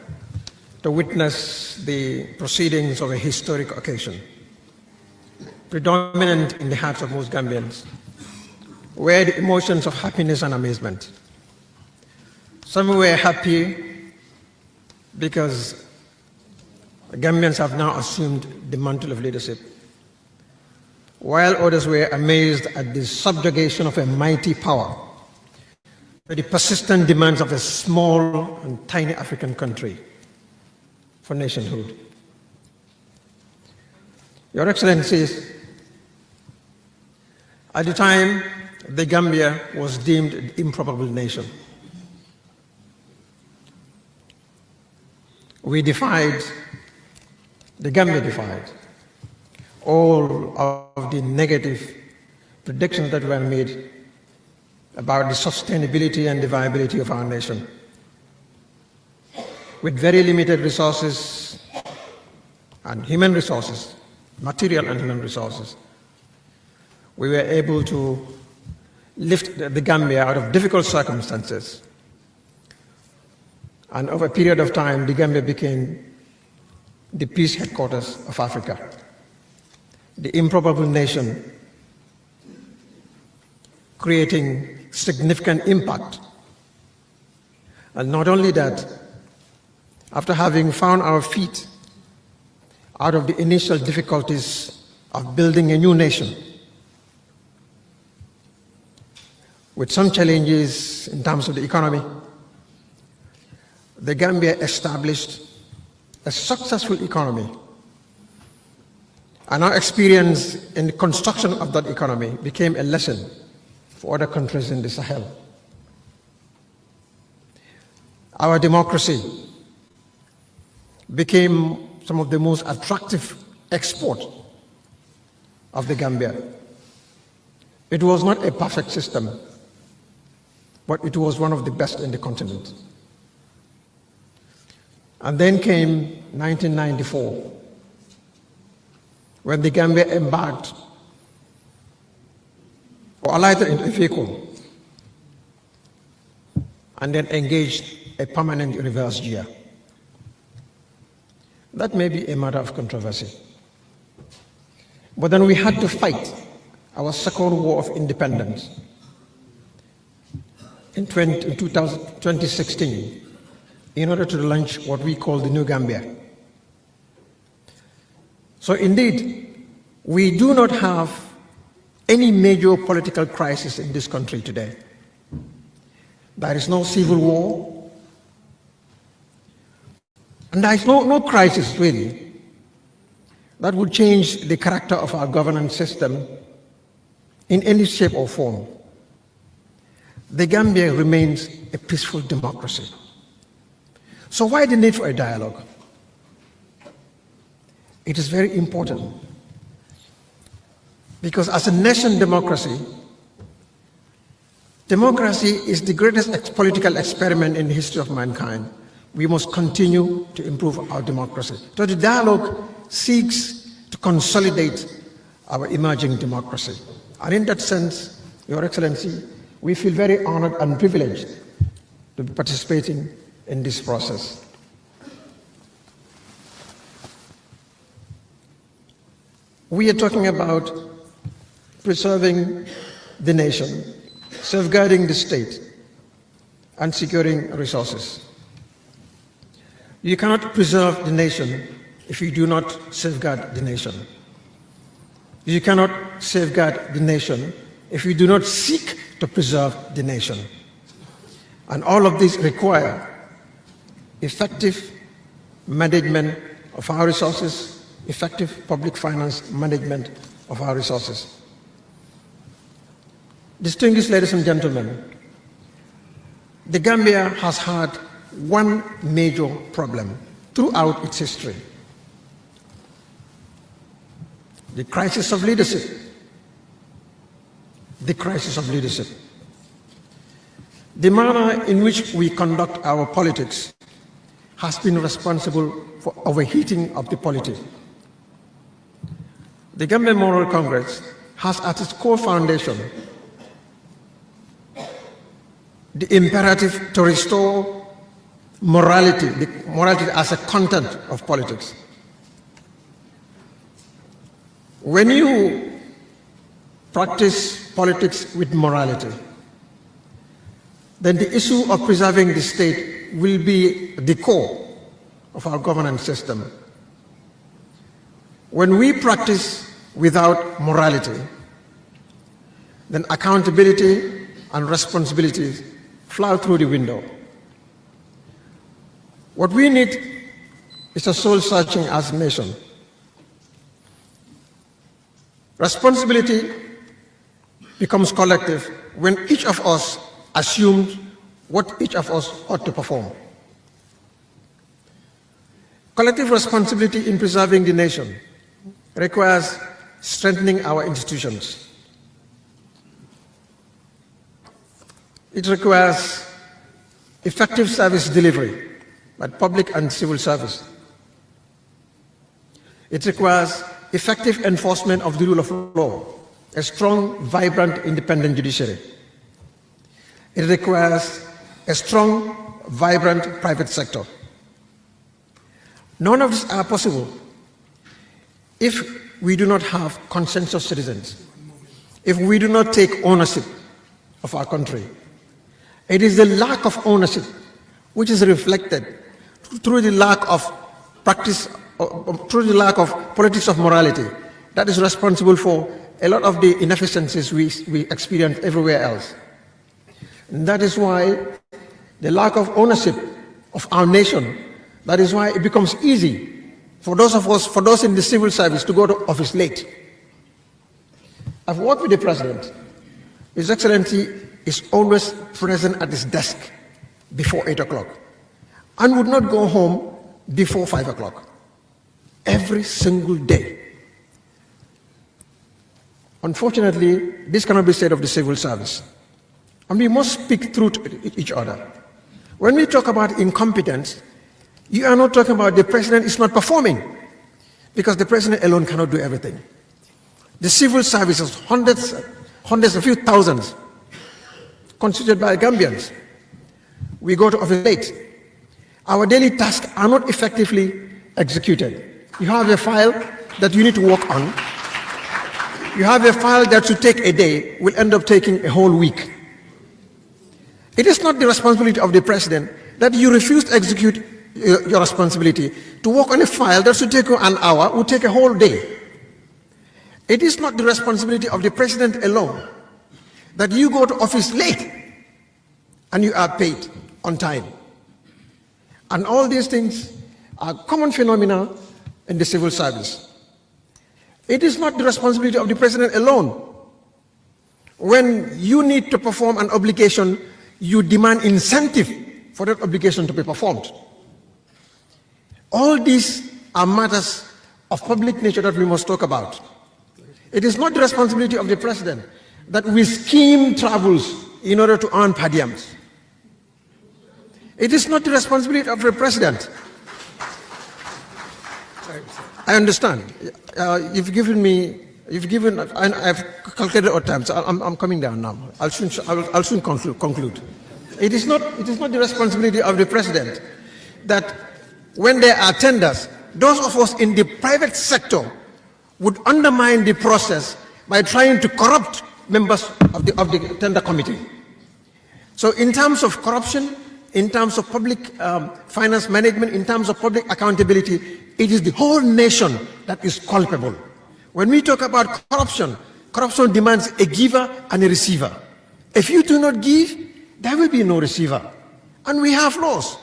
to witness the proceedings of a historic occasion. Predominant in the hearts of most Gambians were the emotions of happiness and amazement. Some were happy because Gambians have now assumed the mantle of leadership, while others were amazed at the subjugation of a mighty power, the persistent demands of a small and tiny African country for nationhood. Your Excellencies, at the time, the Gambia was deemed an improbable nation. We defied, the Gambia defied, all of the negative predictions that were made about the sustainability and the viability of our nation. With very limited resources and human resources, material and human resources, we were able to lift the Gambia out of difficult circumstances. And over a period of time, the Gambia became the peace headquarters of Africa, the improbable nation, creating significant impact. And not only that, after having found our feet out of the initial difficulties of building a new nation, with some challenges in terms of the economy, the Gambia established a successful economy. And our experience in the construction of that economy became a lesson for other countries in the Sahel. Our democracy became some of the most attractive export of the Gambia. It was not a perfect system, but it was one of the best in the continent. And then came 1994, when the Gambia embarked or alighted in a vehicle and then engaged a permanent reverse gear. That may be a matter of controversy. But then we had to fight our second war of independence in 2016 in order to launch what we call the New Gambia. So indeed, we do not have any major political crisis in this country today. There is no civil war, and there is no crisis really that would change the character of our governance system in any shape or form. The Gambia remains a peaceful democracy. So why the need for a dialogue? It is very important, because as a nation democracy, democracy is the greatest political experiment in the history of mankind. We must continue to improve our democracy. So the dialogue seeks to consolidate our emerging democracy. And in that sense, Your Excellency, we feel very honored and privileged to be participating in this process. We are talking about preserving the nation, safeguarding the state, and securing resources. You cannot preserve the nation if you do not safeguard the nation. You cannot safeguard the nation if you do not seek to preserve the nation. And all of these require effective management of our resources, effective public finance management of our resources. Distinguished ladies and gentlemen, the Gambia has had one major problem throughout its history: the crisis of leadership. The crisis of leadership. The manner in which we conduct our politics has been responsible for overheating of the polity. The Gambia Moral Congress has at its core foundation the imperative to restore morality, the morality as a content of politics. When you practice politics with morality, then the issue of preserving the state will be the core of our governance system. When we practice without morality, then accountability and responsibilities fly through the window. What we need is a soul searching as a nation. Responsibility becomes collective when each of us assumes what each of us ought to perform. Collective responsibility in preserving the nation requires strengthening our institutions. It requires effective service delivery by public and civil service. It requires effective enforcement of the rule of law, a strong, vibrant, independent judiciary. It requires a strong, vibrant private sector. None of these are possible if we do not have consensus citizens, if we do not take ownership of our country. It is the lack of ownership which is reflected through the lack of practice, through the lack of politics of morality, that is responsible for a lot of the inefficiencies we experience everywhere else. And that is why the lack of ownership of our nation, that is why it becomes easy for those of us, for those in the civil service, to go to office late. I've worked with the President. His Excellency is always present at his desk before 8 o'clock and would not go home before 5 o'clock every single day. Unfortunately, this cannot be said of the civil service. And we must speak truth to each other. When we talk about incompetence, you are not talking about the President is not performing, because the President alone cannot do everything. The civil services, hundreds, a few thousands, constituted by Gambians. We go to office late. Our daily tasks are not effectively executed. You have a file that you need to work on. You have a file that should take a day, will end up taking a whole week. It is not the responsibility of the President that you refuse to execute your responsibility to work on a file that should take you an hour, will take a whole day. It is not the responsibility of the President alone that you go to office late and you are paid on time. And all these things are common phenomena in the civil service. It is not the responsibility of the President alone. When you need to perform an obligation, you demand incentive for that obligation to be performed. All these are matters of public nature that we must talk about. It is not the responsibility of the President that we scheme travels in order to earn per diems. It is not the responsibility of the President. I understand. I've calculated all times. I'm coming down now. I'll soon conclude. It is not the responsibility of the President that when there are tenders, those of us in the private sector would undermine the process by trying to corrupt members of the tender committee. So in terms of corruption, in terms of public finance management, in terms of public accountability, it is the whole nation that is culpable. When we talk about corruption, corruption demands a giver and a receiver. If you do not give, there will be no receiver. And we have laws.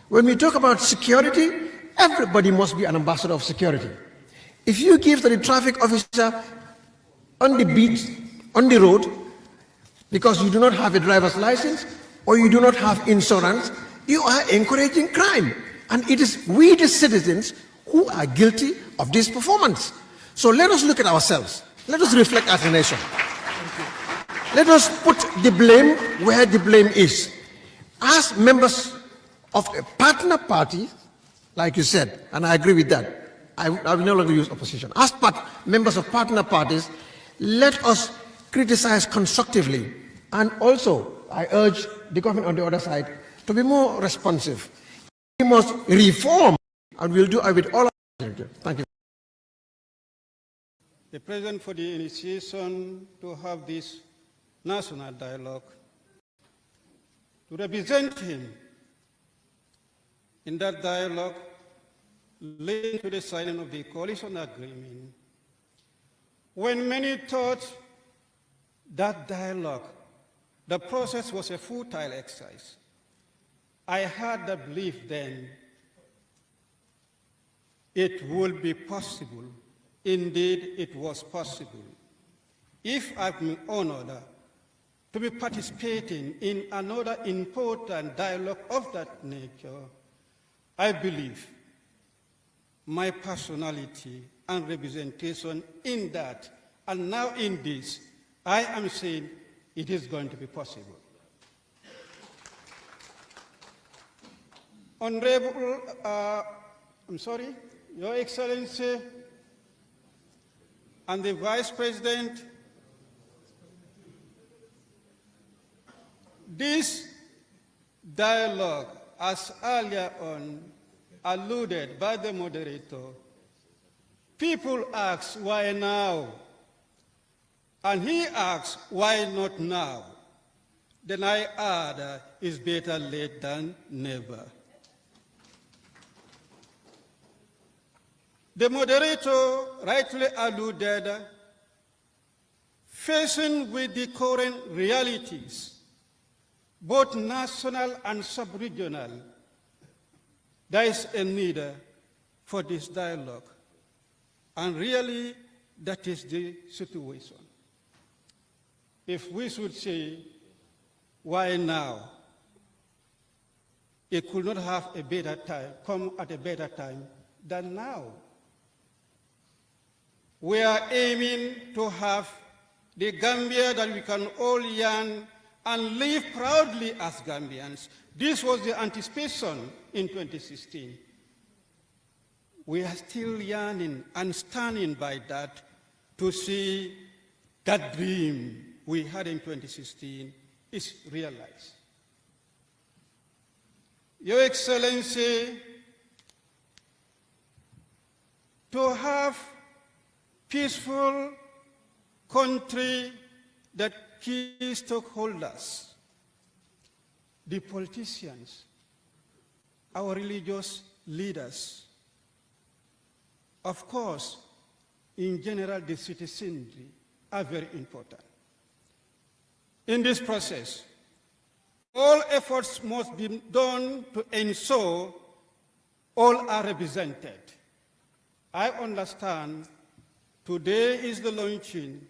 When we talk about security, everybody must be an ambassador of security. If you give to the traffic officer on the beat, on the road, because you do not have a driver's license or you do not have insurance, you are encouraging crime. And it is we, the citizens, who are guilty of this performance. So let us look at ourselves. Let us reflect as a nation. Let us put the blame where the blame is. As members of a partner party, like you said, and I agree with that, I will no longer use opposition. As members of partner parties, let us criticize constructively. And also, I urge the government on the other side to be more responsive. We must reform, and we'll do it with all our... Thank you. The President for the initiation to have this national dialogue, to represent him in that dialogue, leading to the signing of the coalition agreement. When many thought that dialogue, the process was a futile exercise, I had the belief then it would be possible. Indeed, it was possible. If I've been honored to be participating in another important dialogue of that nature, I believe my personality and representation in that, and now in this, I am saying it is going to be possible. Honorable, Your Excellency, and the Vice President, this dialogue, as earlier on alluded by the moderator, people ask why now? And he asks why not now? Then I add, it's better late than never. The moderator rightly alluded, facing with the current realities, both national and sub-regional, there is a need for this dialogue. And really, that is the situation. If we should say, why now? It could not have a better time, come at a better time than now. We are aiming to have the Gambia that we can all yearn and live proudly as Gambians. This was the anticipation in 2016. We are still yearning and standing by that to see that dream we had in 2016 is realized. Your Excellency, to have peaceful country that key stakeholders, the politicians, our religious leaders, of course, in general, the citizenry are very important. In this process, all efforts must be done to ensure all are represented. I understand today is the launching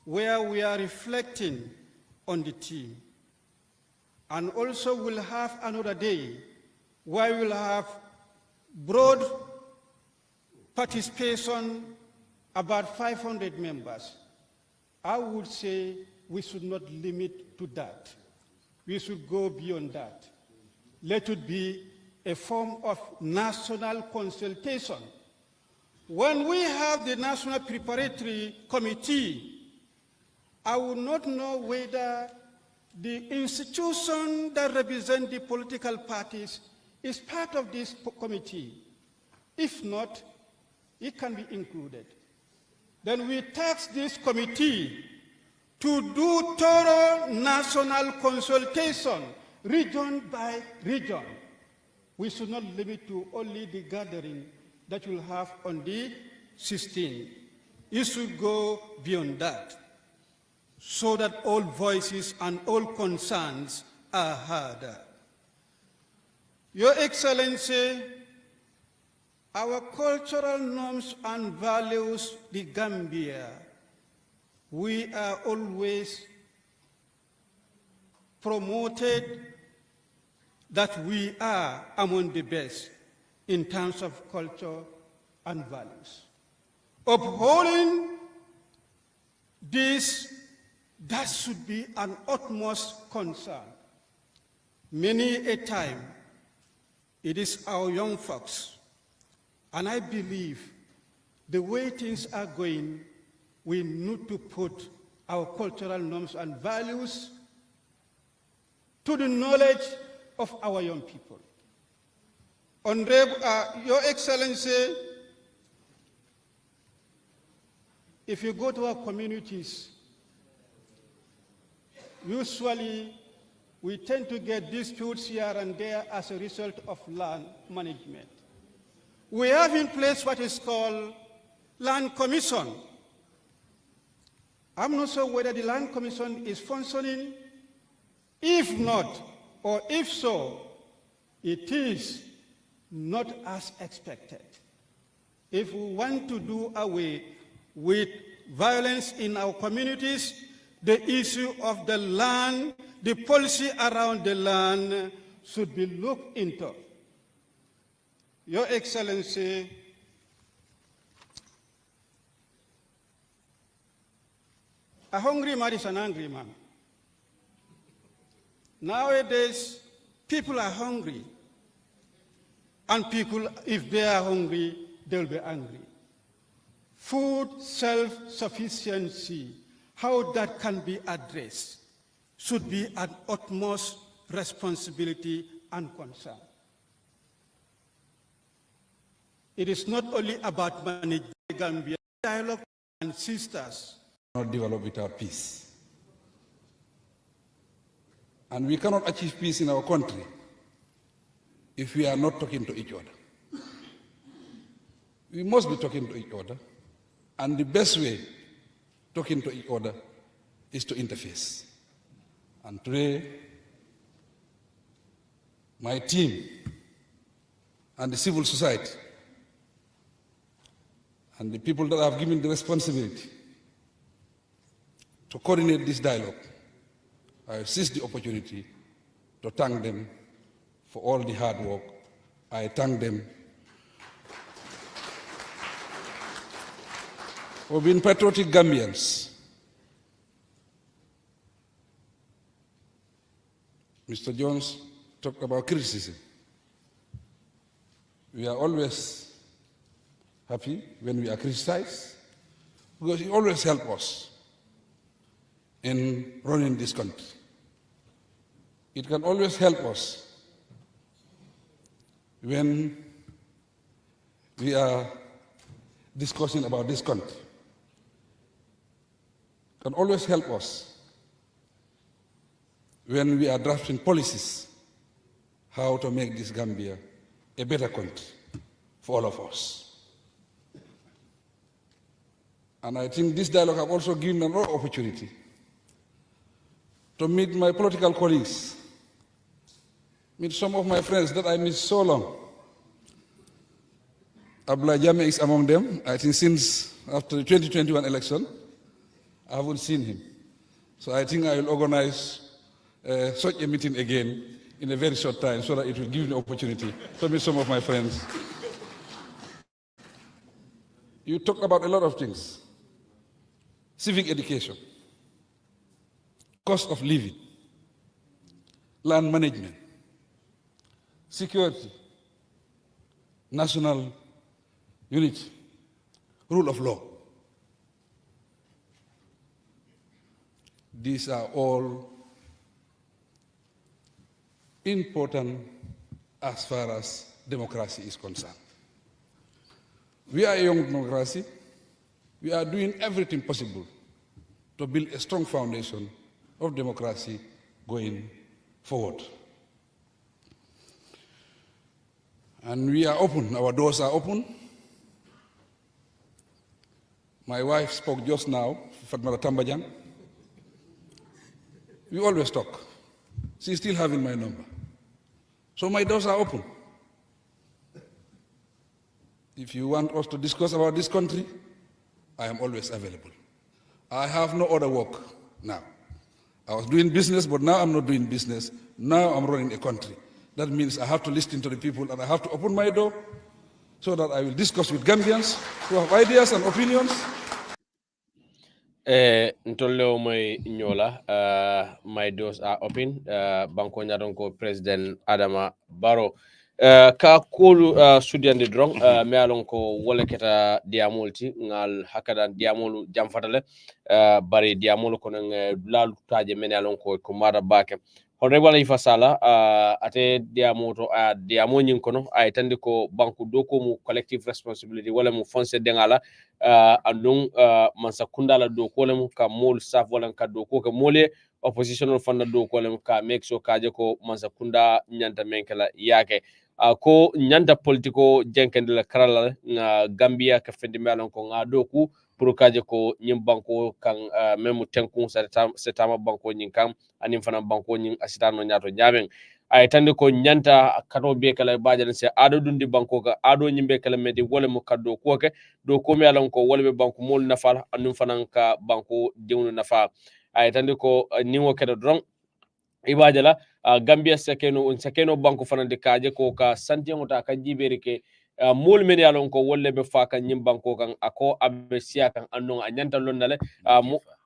where we are reflecting on the team. And also we'll have another day where we'll have broad participation, about 500 members. I would say we should not limit to that. We should go beyond that. Let it be a form of national consultation. When we have the National Preparatory Committee, I would not know whether the institution that represents the political parties is part of this committee. If not, it can be included. Then we task this committee to do thorough national consultation, region by region. We should not limit to only the gathering that we'll have on the 16th. It should go beyond that, so that all voices and all concerns are heard. Your Excellency, Our cultural norms and values, the Gambia, we are always promoted that we are among the best in terms of culture and values. Upholding this, that should be an utmost concern. Many a time, it is our young folks, and I believe the way things are going, we need to put our cultural norms and values to the knowledge of our young people. Honorable, Your Excellency, if you go to our communities, usually we tend to get disputes here and there as a result of land management. We have in place what is called Land Commission. I'm not sure whether the Land Commission is functioning. If not, or if so, it is not as expected. If we want to do away with violence in our communities, the issue of the land, the policy around the land should be looked into. Your Excellency, a hungry man is an angry man. Nowadays, people are hungry. And people, if they are hungry, they'll be angry. Food self-sufficiency, how that can be addressed, should be an utmost responsibility and concern. It is not only about managing Gambia, dialogue and sisters. Not develop without peace. And we cannot achieve peace in our country if we are not talking to each other. We must be talking to each other, and the best way talking to each other is to interface. And today, my team and the civil society and the people that have given the responsibility to coordinate this dialogue, I seize the opportunity to thank them for all the hard work. I thank them for being patriotic Gambians. Mr. Jones talked about criticism. We are always happy when we are criticized, because it always helps us in running this country. It can always help us when we are discussing about this country. It can always help us when we are drafting policies, how to make this Gambia a better country for all of us. And I think this dialogue has also given me another opportunity to meet my political colleagues, meet some of my friends that I missed so long. Abla Jammeh is among them. I think since after the 2021 election, I haven't seen him. So I think I will organize such a meeting again in a very short time so that it will give me an opportunity to meet some of my friends. You talked about a lot of things. Civic education, cost of living, land management, security, national unity, rule of law. These are all important as far as democracy is concerned. We are a young democracy. We are doing everything possible to build a strong foundation of democracy going forward. And we are open, our doors are open. My wife spoke just now, Fatmata Tambajang. We always talk. She's still having my number. So my doors are open. If you want us to discuss about this country, I am always available. I have no other work now. I was doing business, but now I'm not doing business. Now I'm running a country. That means I have to listen to the people and I have to open my door so that I will discuss with Gambians who have ideas and opinions. Ntollo moy nyola my doors are open banko nyaton ko President Adama Barrow ka kolu sudiande drong me alon ko wala keta diamolti ngal hakadan diamolu jamfatale bari diamolu ko nang lalu taje men alon ko mara bake honorable Ifa Sala ate diamoto diamo nyin kono ay tandi ko banku doko mu collective responsibility wala mu fonse dengala andung mansa kundala doko lem ka mol saf wala ka doko ka mole oppositional fanda doko lem ka make sure kaje ko mansa kunda nyanta menkala yake ko nyanta politiko jenkende la karala nga Gambia ka fendi melon ko nga doku pour kaje ko nyim banko kan memu tenkun setama banko nyin kam anim fana banko nyin asitano nyato nyamen ay tande ko nyanta kato be kala bajal se ado dundi banko ka ado nyimbe kala medi wala mu kaddo ko ke do ko mi alon ko wala be banko mol nafal anum fana ka banko dewnu nafa ay tande ko niwo kedo dron ibajala Gambia sekeno banko fana de kaje ko ka santiamo ta ka jiberi ke mol men yalon ko wolle be fa kan nyim banko kan ako abe siya kan andon a nyanta lonnale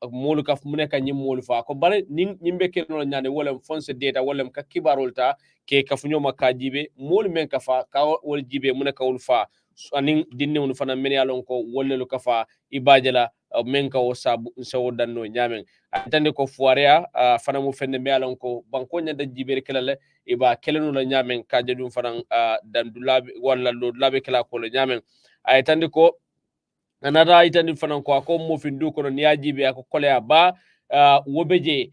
molu ka mune kan nyim molu fa ko bare nyimbe ke no nyane wala fonse data wala ka kibarolta ke ka funyo makka jibe mol men ka fa ka wol jibe mune ka wol fa anin dinne won fana men yalon ko wolle lu ka fa ibajala men ka o sabu so danno nyamen atande ko foarea fana mu fenne me yalon ko banko nyanda jibe kelale iba kelenu la nyamen ka jadum fana dan dulabe wala lo labe kala ko la nyamen ay tande ko anata itandi fana ko ko mo findu ko ni ajibe ko kole ba wobeje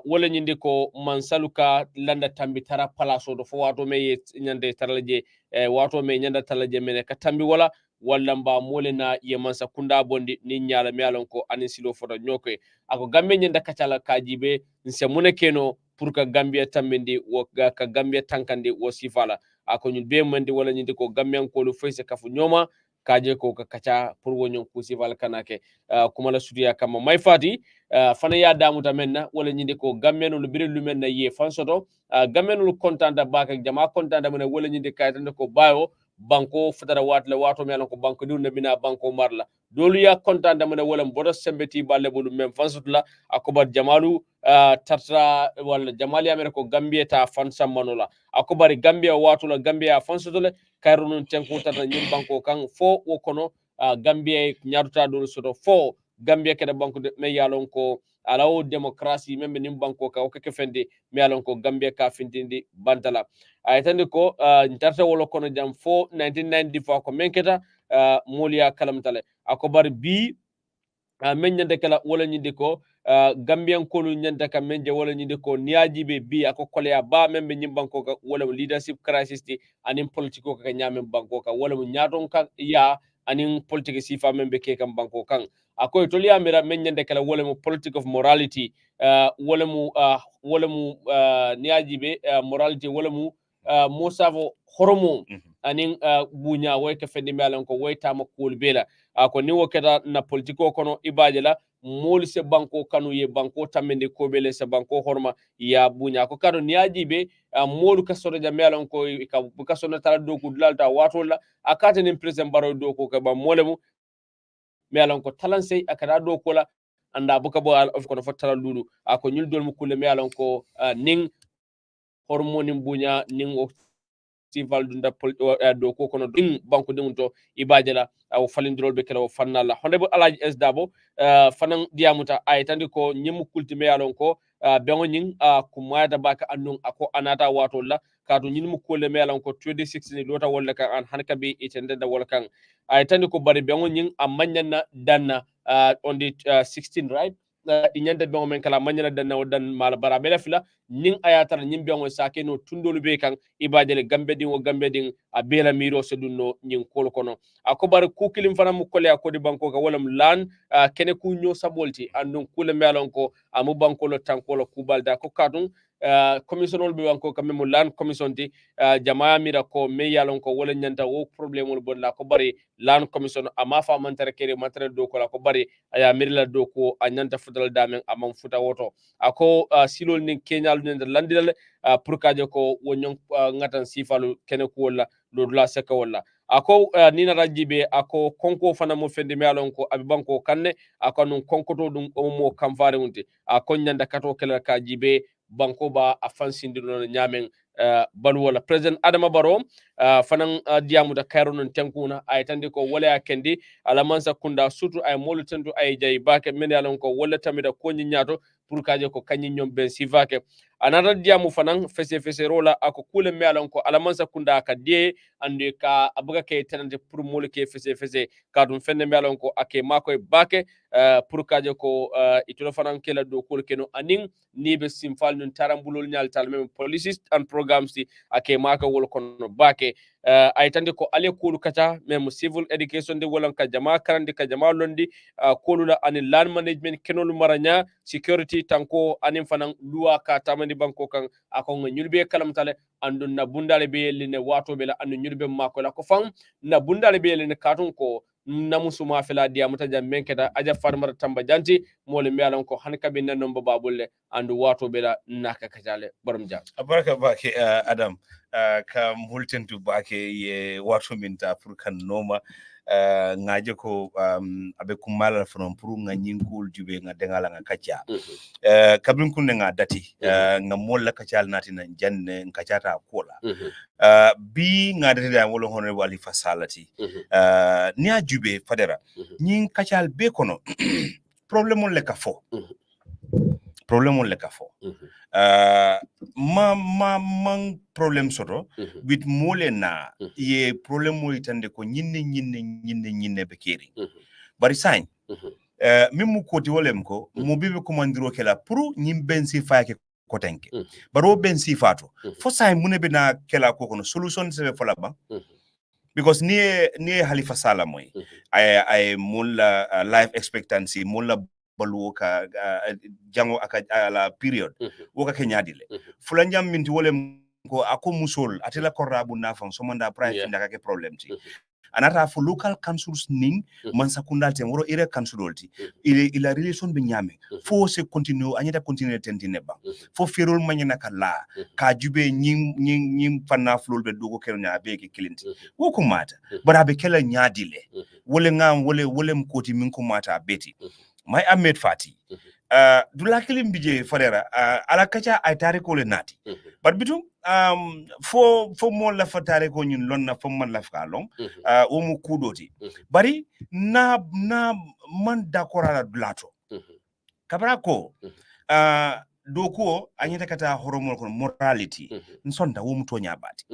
wala nyinde ko mansaluka landa tambi tara palaso do fo wato me nyande taralaje wato me nyanda taralaje mene ka tambi wala mba molena ye mansa kunda bondi ni nyala melon ko anin silo foto nyoke ako gambe nyanda kacala kajibe nse mune keno pour ka Gambia tambindi ka Gambia tankandi wo sifala ako nyul be mandi wala nyinde ko Gambian ko lu fayse kafu nyoma kaje ko ka kacha pour wonyon ku sifala kanake kuma la studia kama may fati fana ya damu tamenna wala nyinde ko Gambian lu bire lu menna ye fansoto Gambian lu contanda baka jama contanda mena wala nyinde kaytande ko bayo banko fadara watla wato melon ko banko dun bina banko marla dolu ya contanda mena wala bodo sembeti balle bolu mem fansutla akobar jamalu tatra wala jamali amere ko Gambia ta fansa manola akobari Gambia wato la Gambia fansutule kayrunun tenku tata nyim banko kan fo wokono Gambia nyaruta dolu soto fo Gambia keda banko de me yalon ko alawo demokrasi membe nim banko ka o keke fende me yalon ko Gambia ka findindi bantala aytande ko ntarta wolo kono jam fo 1994 ko menketa molia kalamtale akobar bi men nyande kala wala nyinde ko Gambian kolu nyanda ka menje wala nyinde ko niajibe bi ako kolea ba membe nyimbanko ka wala leadership crisis ti anin politiko ka nyamen banko ka wala nyaton ka ya anin politique sifa membe ke kam banko kan akoy toliya mira men nyande kala wala mo politique of morality wala mu niajibe morality wala mu mo savo horomo anin bunya way ka fendi melan ko way tama kul bela ko ni woketa na politiko kono ibaje la mol se banko kanu ye banko tamende ko bele se banko horma ya bunya ko kado ni ajibe molu ka soro ja melan ko ka sona tara do ku lalta wato la akata ni president baro do ko ka ba molemu melan ko talanse akada do ko la anda buka bo of ko fo tara lulu ako nyul dol mu kulle melan ko ning hormoni bunya ning sival dunda do ko kono ding banko dum to ibajala aw falindrol be kala fannala honde alaji es dabo fanan diamuta ay tandi ko nyim kultime yalon ko bengo nyin ko mayata baka annun ako anata wato la kato nyin mu kolle me yalon ko 26 ni lota wala kan an hanka be itende da wala kan ay tandi ko bari bengo nyin amanyana danna on the 16 right inyande bengo men kala manyana danna dan mala bara bela fila nin ayatar nyim bengo sake no tundolu be kan ibadele gambe din a bela miro sedunno nyin kol kono akobar ku kilim fana mu kolle akodi banko ka walam lan kene ku nyo sabolti andun kule melon ko amu banko lo tankolo kubalda ko kadun commission ol be wanko kammo lan commission ti jamaa mira ko me yalon ko wala nyanta wo problem ol bon la ko bari lan commission ama fa mantere kere mantere do ko la ko bari aya mirla do ko a nyanta futal damen amam futa woto ako silol ni kenyal ni landilal pour kaje ko wonyon ngatan sifalu kene ko wala do la seka wala ako nina rajibe ako konko fana mo fendi me alon ko abibanko kanne ako non konko to dum o mo kamfare unti ako nyanda kato kala ka jibe banko ba afansindi no nyamen balu wala president Adama Barrow fanan diamu da kairo non tankuna ay tande ko wala kendi alamansa kunda sutu ay molu tendu ay jay bake men alon ko wala tamida ko nyaato pour kaje ko kanyi nyom ben sivake anata diamu fanan fese rola ako kule me alon ko alamansa kunda ka die ande ka abuga ke tenante pour molu ke fese ka dum fenne me alon ko ake makoy bake pour kaje ko itulo fanan kela do ko keno aning ni be simfal nun tarambulol nyal talmem policies and programs ti ake maka wol kono bake ay tande ko ale kolu kata mem civil education de wolon ka jama karande ka jama londi kolula ani land management kenol maranya security tanko anin fanan luwa ka tamani banko kan akon nyulbe kalamtale andun na bundale be line wato be la andu nyulbe mako la ko fam na bundale be line katun ko namusuma fela dia mutaja menketa aja farmar tamba janti mole mialan ko hanka be nan nomba babulle andu wato bela naka kajale borom jam baraka bake adam ka multentu bake ye wato minta pour kan noma ngaje ko abe kumala from pour nga nyinkul jube nga dengala nga kacha kabin kunne nga dati nga molla kachal nati na janne nkachata kola bi nga dati da wolo hono wali fasalati ni ajube fadera nyin kachal be kono problème le ka fo problème le ka fo man problème soto bit mole na ye problème mo itande ko nyinne be keri bari sañ mimu koti wolem ko mo bibe commandiro kala pour nyim bensi faake ko tanke baro bensi fato fo sañ munebe na kala ko kono solution se fola ba because ni Halifa Sallah moy ay mulla life expectancy mulla balu ka jango aka la period woka kenyadile fulanjam minti wolem ko ako musol atela korabu nafan so manda price ndaka ke problem ti anata for local councils ning man sakundal tem woro area councilolti ila relation be nyame fo se continue anyata continue tentine ba fo ferol manyana kala ka jube nyim fanna flol be dogo kelnya be ke kilinti woko mata bara be kala nyadile wole ngam wole mkoti min ko mata beti my Ahmed Fati dula kelim bije farera ala kacha ay tariko le nati but bitum fo mo la fa tariko ñun lon na fo man la fa long o mu kudoti bari na man d'accord ala dulato kabra ko doko anyata kata horomol ko morality nsonda wo mu tonya bati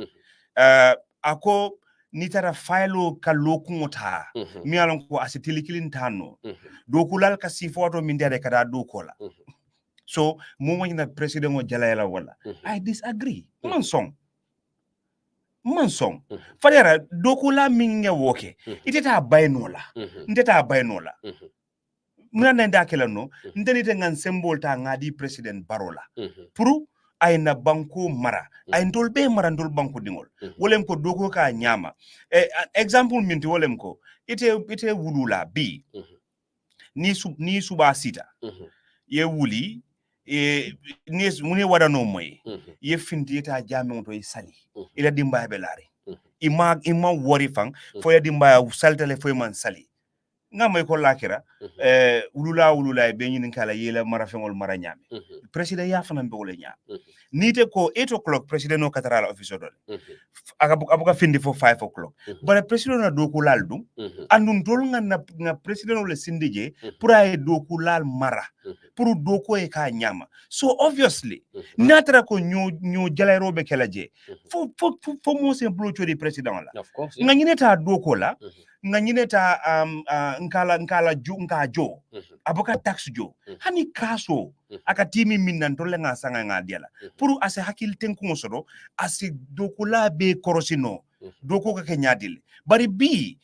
ako ni tara faylo kallo kungota mi alon ko asitili kilintano dokulal ka sifoto min dere kada dokola so mo woni na president o jalayla wala I disagree man song fadera dokula min ngewoke iteta baynola ndeta baynola muna nda kala no ndeni te ngan symbol ta ngadi president barola pour ay na banko mara ay ndol be mara ndol banko dingol wolem ko doko ka nyama example minti wolem ko ite wulula bi ni suba sita ye wuli ni muni wada no moy ye finti ta jame to sali ila dimba be lare ima wori fang fo ya dimba saltale fo man sali ngam ko lakira wulula be nyin kala yela mara fengol mara nyame president ya fana be wole nyam nite ko 8 o'clock president no katara office dole abuka findi for 5 o'clock bara president na do ko laldum andun tol nga president le sindije pour ay do ko lal mara pour do ko e ka nyama so obviously natra ko nyo jalay robe kelaje fo mo se blocho di president la nga nyineta do ko la nga nyineta nkala jo abuka tax jo hani kaso aka timi minnan tolle nga sanga nga diala pour ase hakil tenku ngosodo ase dokula be korosino doko ka kenyadil bari bi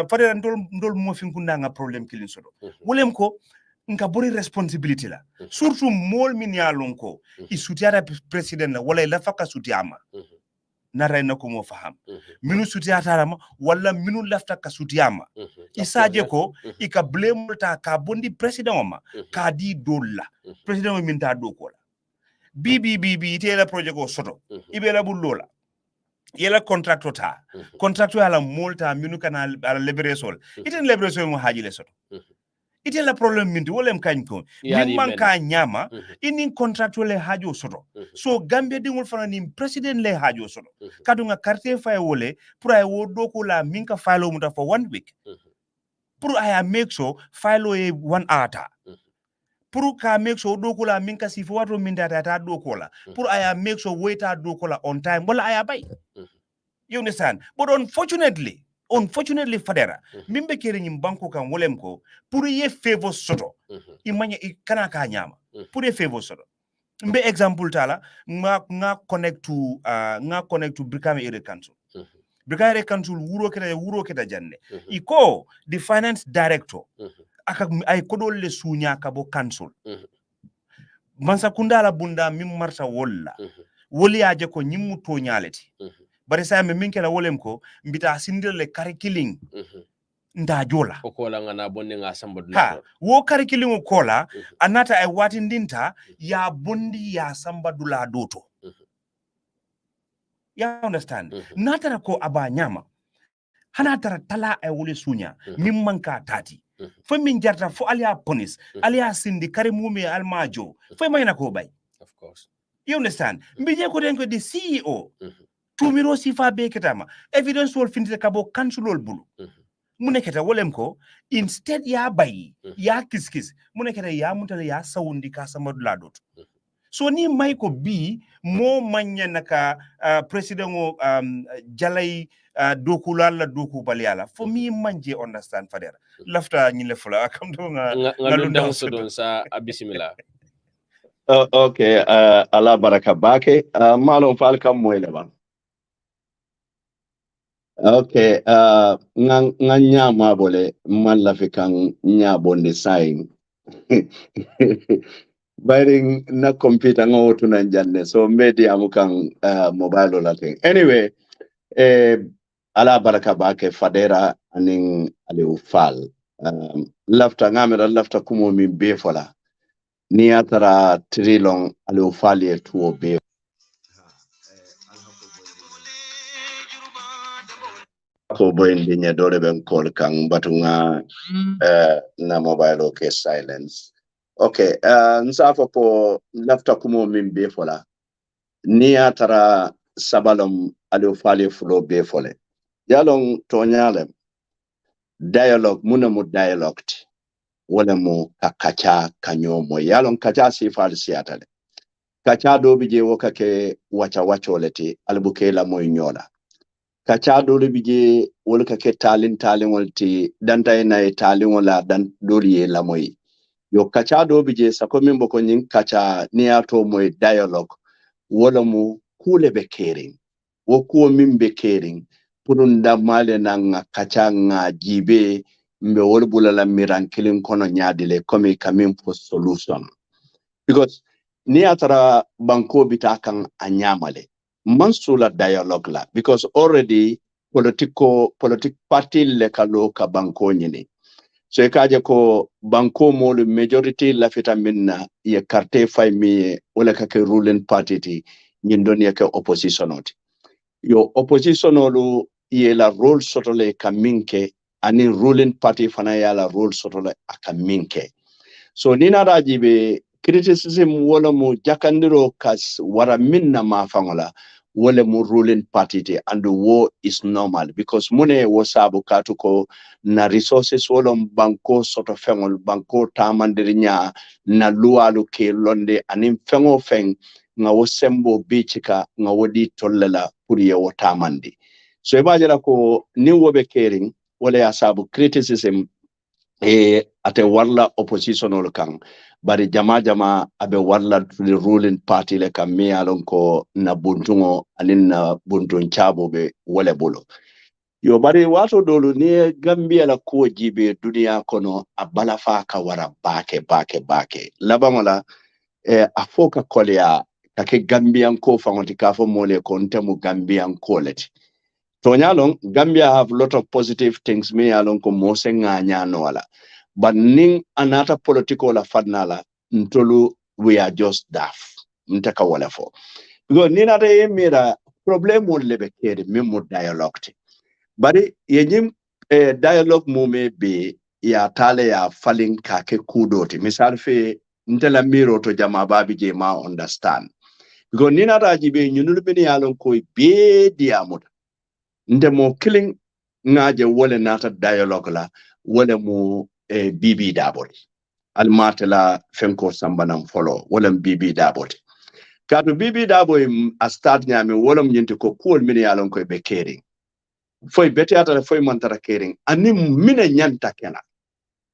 fadera ndol mo finkunda nga problem kilin sodo wolem ko nka bori responsibility la surtout mol min ya lonko i sutiara president la wala la faka sutiama nara na ko mo faham minu sutiata rama wala minu lafta ka sutiama isaje ko ika blame ta ka bondi president ma ka di dolla president min ta do ko la bibi tela project ko soto ibela bullola yela contractor ta contractor ala molta minu kana ala liberation iten liberation mo haji le soto ite la problem minti wolem kañ ko min manka nyama inin contractual le hajo soto so Gambia dingul fana ni president le hajo soto kadu nga carte fay wole pour ay wo doko la minka filo muta for 1 week pour ay make sure filo e 1 hour pour ka make sure doko la minka si fo wato min data ta doko la pour ay make sure waita doko la on time wala ay bay you understand but unfortunately fadera mimbe kere nyim banko kan wolem ko pour ye favor soto imanya kana ka nyama pour ye favor soto mbe example tala nga connect to Brikama Area Council Brikama Area Council wuro keta janne iko the finance director aka ay kodol le sunya ka bo council mansa kundala bunda mim marta wolla woli aje ko nyimmu to nyaleti bare sa me min kala wolem ko mbita sindir le curriculum nda jola ko kola ngana bonni nga sambadu ha wo curriculum kola anata ay watindinta ya bondi ya sambadula doto ya understand natara ko aba nyama hana tara tala ay wole sunya min manka tati fo min jarta fo aliya ponis aliya sindi karimumi almajo fo mayna ko bay of course you understand mbije ko den ko the CEO tumiro sifa be ketama evidence wol findite kabo kansulol bulu muneketa wolem ko instead ya bayi ya kiskis muneketa ya mutale ya sawundi ka samadula dot so ni mayko bi mo manya naka president o jalay dokula la doku baliala for me manje understand fadera lafta ñi le fula kam do nga ngalunda so don sa bismillah okay ala baraka bake malum fal kam moyle ba okay nga nyama bole man la fi kan nyabonde sayin bayring na computer nga wotu na janne so media amu kan mobile la thing anyway ala baraka bake fadera aning aliu fal lafta ngamera lafta kumo mi be fola ni atara trilong aliu fal ye tuo be ko boyndi nya dole ben call kan batunga na mobile okay silence okay nsafo ko lafta kumo min be fola ni atara sabalom aliu fal fulo be fole yalong tonyale dialogue munamu dialogue wala mo kacha kanyomo yalong kacha sifal siatale kacha do bije wokake wacha leti albuke la moy nyola kacha do bije wolkake talin wolti danta ina talin wala dan doliye la moy yo kacha do bije sako min boko nyin kacha ni ato moy dialogue wala mo kule be caring wo ko min be caring purunda male na nga kacha nga jibe mbe wolbula la mirankilin kono nyadile komi kamin for solution because ni atara banko bitakan anyamale mansula dialogue la because already politic party le kalo ka banko nyini so ekaje ko banko molu majority la fitaminna ye carte fay mi wala ka ke ruling party ti nyindon ye ke opposition oti yo opposition olu ye la role sotole kaminke ani ruling party fana ya la role sotole akaminke so nina rajibe criticism wala mu jakandiro kas wara minna ma fangola wala mu ruling party te and the war is normal because mune wasabu katuko na resources wala banko soto fengol banko tamandirinya na lualu ke londe anim fengo feng nga wosembo bichika nga wodi tollela pour ye wotamandi so ibajira ko ni wobe caring wala ya sabu criticism ate warla oppositional kan bari jama abe warla the ruling party le kam mi alon ko na buntungo anin na buntun chabo be wala bolo yo bari wato dolu ne Gambia la ko jibe duniya kono a balafa ka wara bake labangola a foka kolya kake Gambian ko fangonti ka fo mole ko ntemu Gambian ko leti to nyalong Gambia have lot of positive things me along ko mose nganya no wala but ning anata political la fadnala ntolu we are just daft ntaka wala fo because nina de mira problem won lebe kede memo dialogue bari yenyim dialogue mume be ya tale ya falling kake kudoti misal fe ntela miro to jama babi je ma understand because nina raji be nyunul bini yalon koy be diamuda nde mo killing ngaje wole nata dialogue la wole mo bibi daboti almatela fenko sambanam follow wole bibi daboti kadu bibi dabo a start nyame wole nyinti ko kool mini yalon koy be caring foy beti ata foy mantara caring ani mine nyanta kena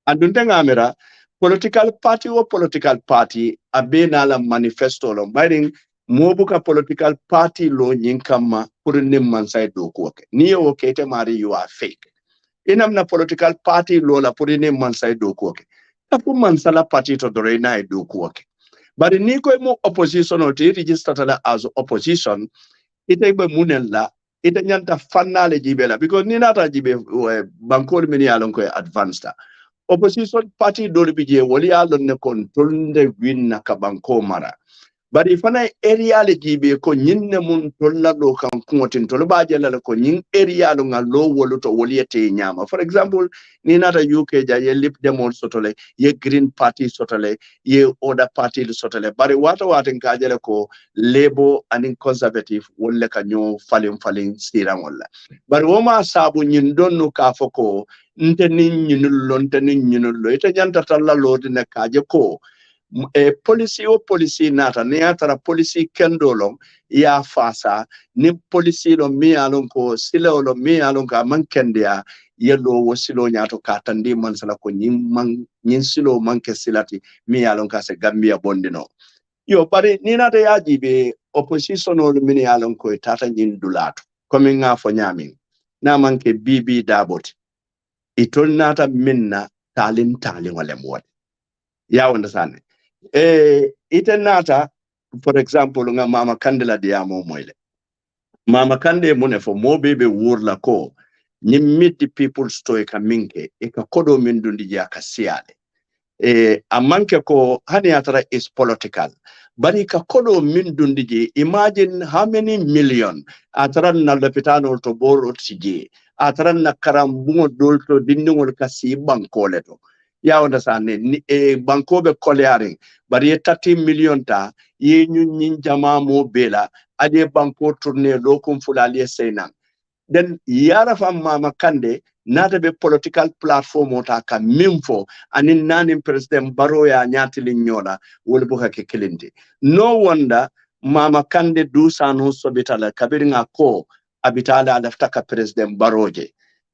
andunte ngamira political party abena la manifesto lo bayring mobuka political party lo nyinkama pour nimman say do ko ni o kete mari you are fake inam na political party lo la pour nimman say do ko tapu man sala party to do na do ko but ni ko mo opposition o te register tala as opposition ite be munella ite nyanta fanale jibela because ni nata jibe bankol mini alon ko advanced opposition party do bije woli alon ne control win ka banko mara bari fana area le jibe ko nyinne mun tolla do kan kuotin to ba jela ko nyin area lo ngalo wolo to woliete nyama for example ni nata UK ja ye lip demol sotole ye green party sotole ye other party sotole bari wata ka jela ko Labour and conservative wolle ka nyo falin sira wala bari woma sabu nyin donno ka foko nte nin nyinullo ite nyanta talla lodi ne kaje ko policy nata ne atara policy kendolong ya fasa ni policy lo mi alon ko silo lo mi alon ka man kendia yelo wo silo nyato katandi man sala ko nyin silo man ke silati mi alon ka se Gambia bondino yo pare ni nata yaji be opposition o mi alon ko tata nyin dulato komi nga fo nyami na man ke bibi dabot itol nata minna talin wala mwad ya understand ite nata for example nga Mama Kandela diamo moyle Mama Kande mune fo mo bebe wurla ko ni mid people stoy ka minke e ka kodo min dundi ya ka siale amanke ko hani atara is political bari ka kodo min dundi je imagine how many million atara na lepitano to boro tije atara na karambungo dolto dindingol ka si bankole to ya understand ni bankobe kolearing bari 30 million ta ye nyun jama mo bela ade banko tourner lokum fulali seyna then yara fam Mama Kande nata be political platform ota ka mimfo anin nanin president Barrow ya nyatili nyola wol buka ke kelindi no wonder Mama Kande du sanu sobitala kabiringa ko abitala alaftaka president Barrow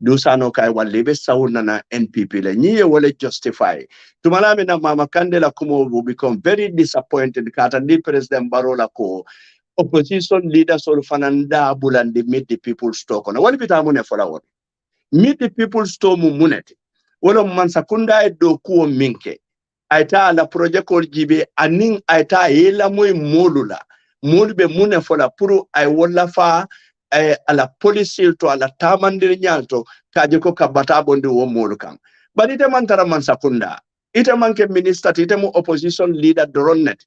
dusano kai walibe sauna na NPP le niye wale justify tumalame na Mama Kande la kumo will become very disappointed kata ndi president Barrow la ko opposition leaders all fananda bulandi meet the people's talk na wali bitamune fola won meet the people's talk muneti wala mansakunda do kuo minke aita la project ko jibe anin aita yela moy molula molbe mune fola puru ay wala fa ala policy to ala tamandir nyalto kaje ko kabata bondi wo molukan but ite man tara man sakunda ite man ke minister ite mo opposition leader dronnet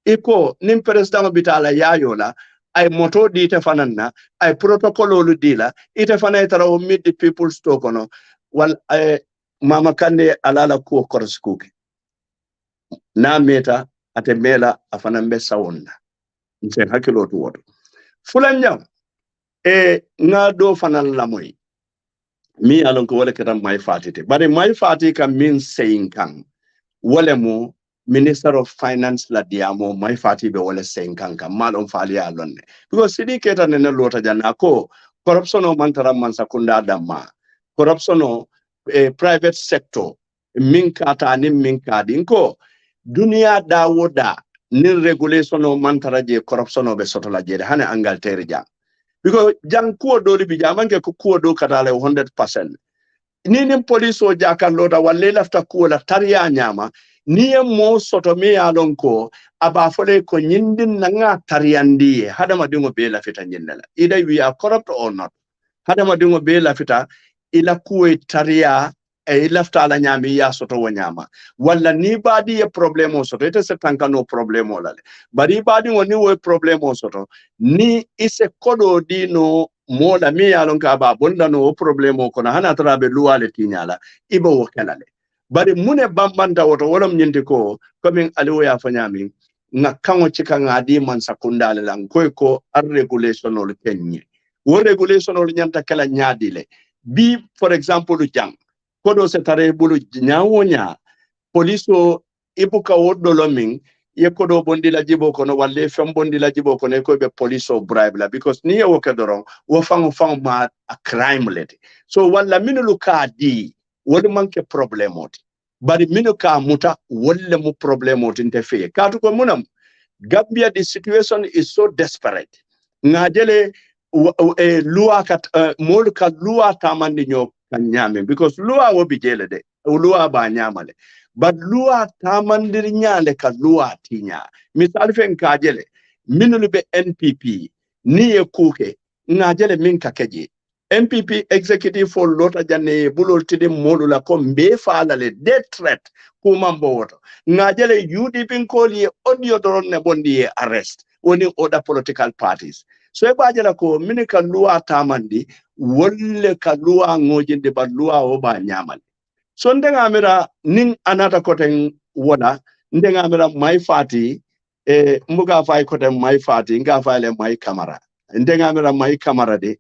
iko nim president bitala yayola ay moto di ite fananna ay protocol lu dila ite fanay tara o mid the people's talk no wal Mama Kande alala ko korskuke na meta ate mela afana mbe sawonna nse hakilo to woto fulanjam nga do fanal la moy mi alon ko wala katam may fatite bare may fati ka min saying kan wala mo minister of finance la diamo may fati be wala saying kan malon fali alon because sidi keta ne lota janna ko corruption o mantara man sakunda damma corruption o private sector min kata ni min kadi ko dunia dawoda ni regulation o mantara je corruption o be sotola je hane Angleterre ja because jang kuo do bi jamanke ko kuo do katale 100%. Nini police o jaka lota wale lafta kuo la tariya nyama niye mo soto me alon ko aba fole ko nyindin nga tariyandi hada madingo be la fita nyindala either we are corrupt or not hada madingo be la fita ila kuo tariya e lafta ala nyami ya soto wa nyama wala ni badi ye problemo soto ite se tankano problemo lale bari badi woni wo problemo soto ni ise kodo dino mola mi yalon ka ba bonda no problemo kono hana trabe luwale tinyala ibo wokelale bari mune bambanta woto wolom nyinti ko comme aliwo ya fanyami nga kango chika ngadi man sakundale lang ko ar regulation ol kenye wo regulation ol nyanta kala nyadile bi for example jang kodo se tare bulu nyawonya poliso ibuka wodolo min ye kodo bondila jibo kono walle fem bondila jibo kono ko be poliso bribe la because ni wo kedoron wo fango ma a crime leti so walla minulu ka di wodi manke problemoti bari minu ka muta wolle mu problemoti nte katu ko munam Gambia the situation is so desperate ngadele luwa kat mol ka luwa tamandi nyo kanyame because luwa wo bijele de luwa ba nyamale but luwa tamandir nyale ka luwa tinya misal fen kajele minulu be NPP niye kuke ngajele min kakeje NPP executive for lota jane bulol tide modula ko mbe falale death threat kumambo woto ngajele UDP koli audio doron ne bondi arrest woni other political parties so e bajela ko min ka luwa tamandi wolle ka luwa ngojinde ba luwa o ba nyamal so ndenga mira ning anata koten woda ndenga mira mai fati mbuga fay koten mai fati nga fayle mai camera ndenga mira mai camera de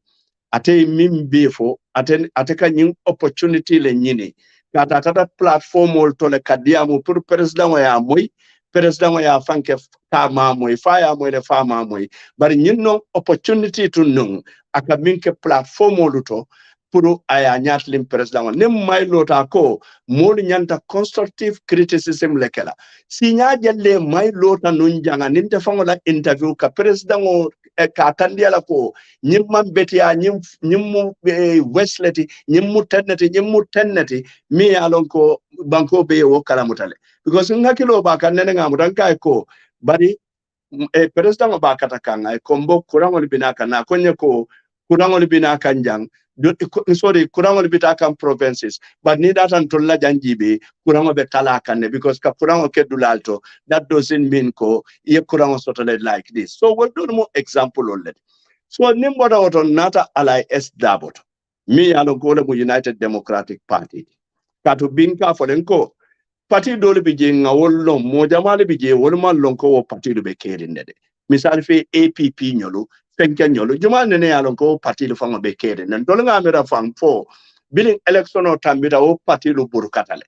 ate mimbe fo ate ka nyin opportunity le nyine kata tata platform ol to le kadiamu pour president ya moy president ya fanke kama moy faya moy le fama moy bari nyin no opportunity to nung aka minke platform ol to pour aya nyatlim president nem may lota ko mol nyanta constructive criticism lekela si nya jelle may lota nun janga ninte fangola interview ka president o ka tandiala ko nyimman betia nyimmu wesleti nyimmu tenneti mi alon ko banko be wo kala mutale because ngakilo ba kan nene ngamu dan kay ko bari president ba kata kan ay kombo kurangol binaka na konye ko kurangol binaka njang sorry kurangol bitaka provinces but ni datan tolla janjibe kurangol be kala kan because ka kurangol kedulalto that doesn't mean ko ye kurangol sotole like this so we'll do more example on that so nimboda oto nata alai s dabot mi alo gole mu United Democratic Party katu binka folenko parti dole bije ngawollo mo jamale bije wolma lonko wo parti do be kerinde de misal fe APP nyolo penken nyolo juma nene alon ko parti lu fango be kere nan dol nga mera fang fo billing election o tambita o parti lu burkatale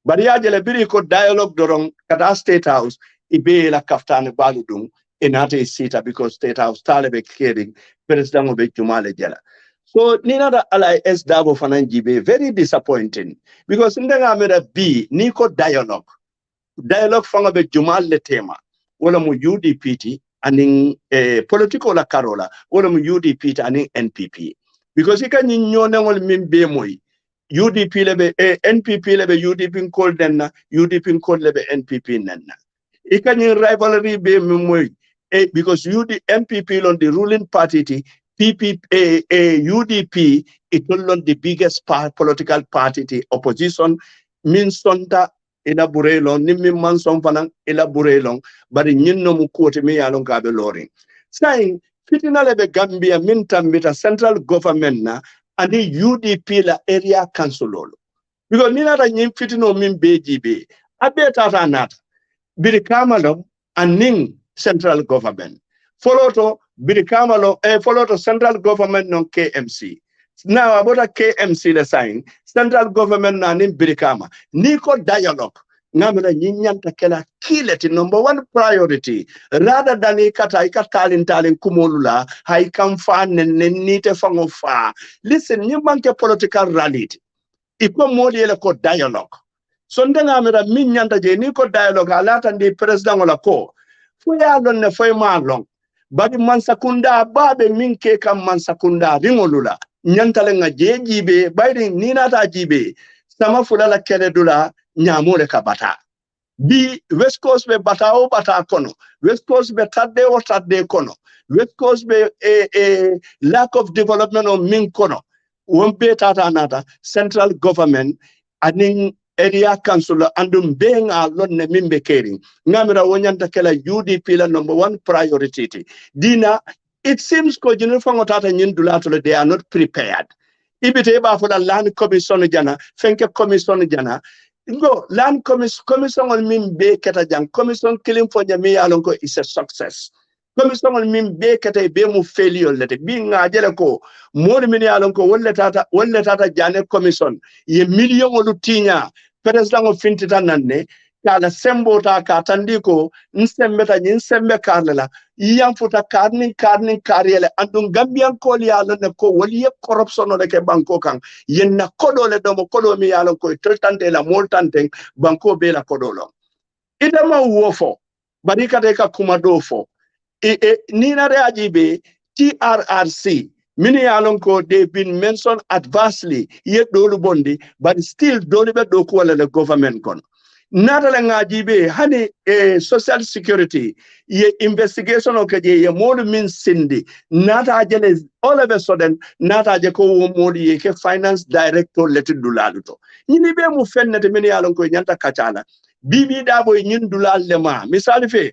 bari ya jele biri ko dialogue dorong kata state house ibe la kaftane baludum enate sita because state house tale be kering president o be juma le jela so nina ala s dabo fananji be very disappointing because nga mera b ni ko dialogue fango be juma le tema wala mu UDPT aning political la karola wala mu UDP aning NPP because ika nyone wol min be moy UDP lebe NPP lebe UDP kol denna UDP kol lebe NPP nanna ika nyi rivalry be moy because NPP on the ruling party UDP it on the biggest political party opposition means sonta ila burelon nimmi manson fanan ila burelon bari nyinno mu kote mi yalon ka be loring saying fitina lebe Gambia min tambita central government na ani UDP la area council lolo because nina da nyim fitino min bejibe abeta tanata biri kamalo aning central government follow to biri kamalo follow to central government non KMC now about a KMC the sign central government na nim birikama niko dialogue ngamela nyinyanta kela kileti number one priority rather than talin kumolula hay kam fa nite fango fa listen manke political reality iko modi ele ko dialogue so ngamela minyanta je niko dialogue alata ndi president wala ko fu ya lon ne fay ma long bari mansakunda babe minke kam mansakunda ringolula nyantale nga jibe bayri ninata jibe sama fulala kele dula nyamure ka bata bi West Coast be bata o bata kono West Coast be tadde o tadde kono West Coast be lack of development o min kono wonbe tata nata central government aning area council andum being a lonne mimbe caring ngamira wonyanta kala UDP la number 1 priority dina it seems ko jinu fango tata nyin dulato they are not prepared ibite ba for the land commission jana fenke commission jana ngo land commission on mimbe keta jang commission killing for jami alonko is a success commission on mimbe keta be mu failure lete bi ngajele ko modi mini alonko wolle tata jane commission ye million olu tinya president of fintita nanne kala sembo ta ka tandiko nsembeta nsembe karlela yamfuta karnin kariyele andun gambian ko yalo ne ko wali corruption no ke banko kan yenna kodole domo kodo mi yalo ko tretante la moltante banko be la kodolo idama wofo barika de ka kuma dofo ni na reajibe TRRC mini yalon ko they've been mentioned adversely yet dolu bondi but still dolu be do ko wala le government kon natale ngajibe hani social security ye investigation o kaje ye modu min sindi nata jele all of a sudden nata je ko modi ye ke finance director leti dulaluto nyini be mu fennete mini yalon ko nyanta kacala bibi dabo nyin dulal lema misali fe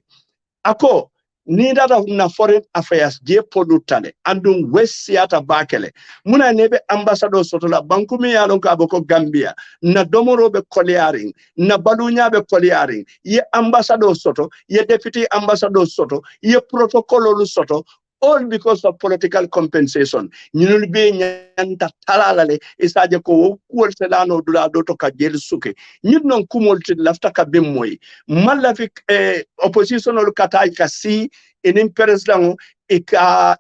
ako ni data na foreign affairs je podutale andum west siata bakele muna nebe ambassador sotola banku mi yalon ka boko Gambia na domoro be koliaring na balunya be koliaring ye ambassador soto ye deputy ambassador soto ye protocol soto all because of political compensation ñinul be ñanta talalale isaje ko kuol selano dula doto ka jel suke ñin non kumol ti lafta ka bem moy malafik opposition ol katay ka si enin president e ka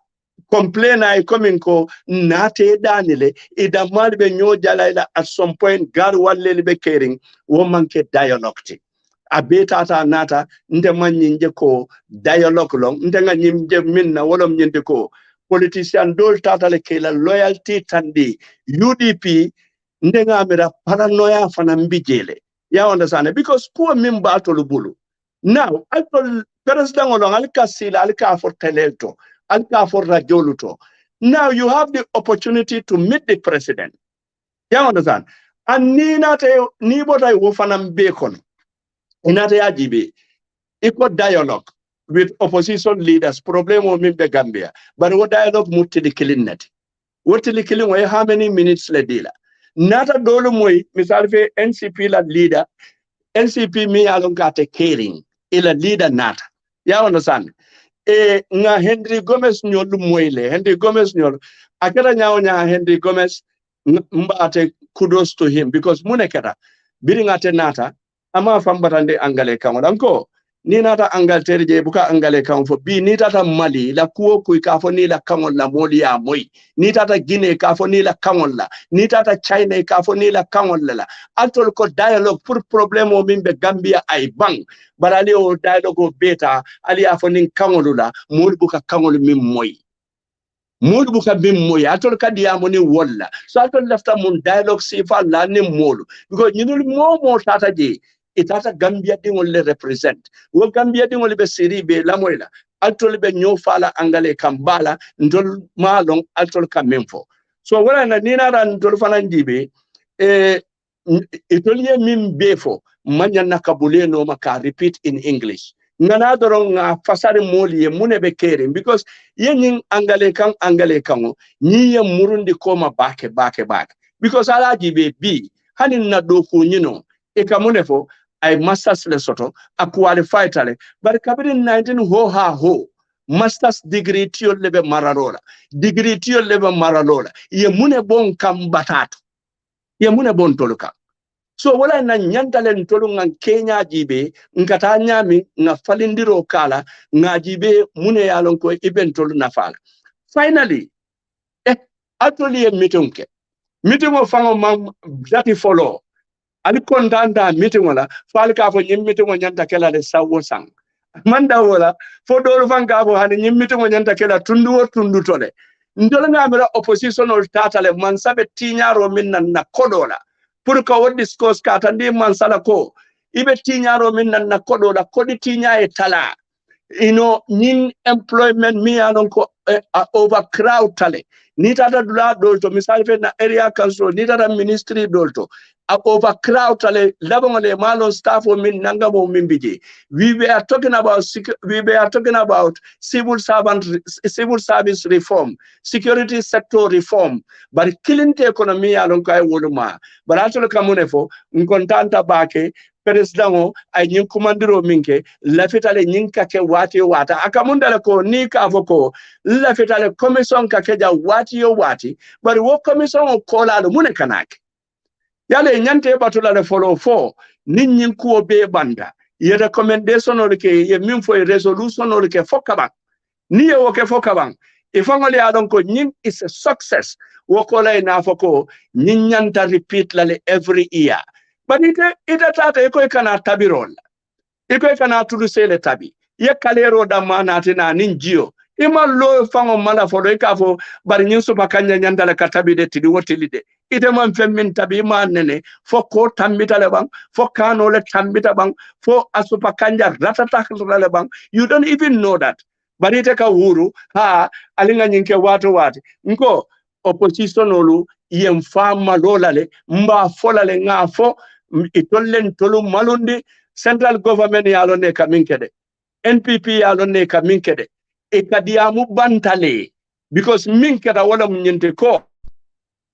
complain ay coming ko nate danile e da malbe ño jalay at some point gar walle be caring wo manke dialogue abetata nata nde manyinje ko dialogue long nde nga nyimje minna wolom nyinde ko politician dol tata le kela loyalty tandi UDP nde nga mera paranoia fana mbijele ya understand because ko mimba to lubulu now alto president olong alka sila alka for telelto alka for radioluto now you have the opportunity to meet the president ya understand and ni bota wo fana mbekon inata yajibe equal dialogue with opposition leaders problem o min be Gambia but what dialogue mutti the killing net what the killing way how many minutes le dila nata dolu moy misal fe NCP la leader NCP mi alon kate caring ila leader nata ya understand nga Henry Gomez nyolu moyle Henry Gomez nyolu akara nya Henry Gomez mbate kudos to him because munekata biringate nata ama fambatande angale kan danko ni nata Angleterre je buka angale kan fo bi ni tata Mali la kuo kuy ka fo ni la kamol la molia moy ni tata Guinea ka fo ni la kamol la ni tata China ka fo ni la kamol la altol ko dialogue pour problème o min be Gambia ay bang barali o dialogue o beta ali afo nin kamolula mol buka kamol min moy molu buka bim moy atol kadi amoni walla so atol lafta mun dialogue sifa la ne molu because ñinul mo tata je itata Gambia dingol le represent wo Gambia dingol be siri be la moyla atol be ñofala angale kambala ndol malong atol kamemfo so wala na nina ran ndol fana njibe itoliye mim befo manya nakabule no maka repeat in English ngana doron nga fasari moli ye munebe caring because yenin angale kan ni ye murundi koma bake because ala jibe bi hanin na doku nyino e kamunefo ay masters le soto a qualify tale bar kabrin 19 ho masters degree tiol lebe mararola ye mune bon kam batatu ye mune bon toluka so wala na nyandalen tolu ngan Kenya jibe ngata nyami nga falindiro kala nga jibe mune yalon ko ibentolu nafala finally atoli meeting o fango mam dati follow ali kontanda meeting wala fal ka fo nyim meeting o nyanta kala de sawo sang manda wala fo do fanga bo hani nyimmito mo nyanta kela tundu o tundu tole ndol ngamira oppositional tatale man sabe tinyaro minna na kodola pour ko wodi discourse ka tandi man sala ko ibe tinyaro minna na kodola kodi tinya e tala nin employment mi anon ko overcrowd tale ni tata dula dolto misal fe na area council ni tata ministry dolto overcrowd tale labongole malo staff o min nangamo min biji we were talking about civil service reform, security sector reform, but killing the economy along kai woluma but actually kamune fo nkontanta bake presidamo ay nyin kumandiro minke lafitale nyin kake wati wata akamundale ko ni ka foko lafitale commission kake ja wati but wo commission o kola do mune kanake yale nyante batula le follow for nyin ko be banda ye recommendation o ke ye min fo resolution o ke fokaba ni ye wo ke fokaba ifangole adon ko nyin is a success wo kola na foko nyin nyanta repeat lale every year. But ita tata iko ikana tabirol. Iko ikana tulusele tabi. Ye kalero da manati na ninjio. Ima lo fango mala folo ikafo bari nyinsu pakanya nyandala katabi de tidi wotilide. Ite man femmin tabi ima nene. Fo ko tambita le bang. Fo kano le tambita bang. Fo asupa kanja ratatak le bang. You don't even know that. Bari ite ka huru. Alinga nyinke watu. Nko opposition olu yemfama lolale. Mba folale ngafo. Itollen tolu malundi central government yalone kaminkede NPP yalone kaminkede ikadiamu bantale because minkeda wala mnyente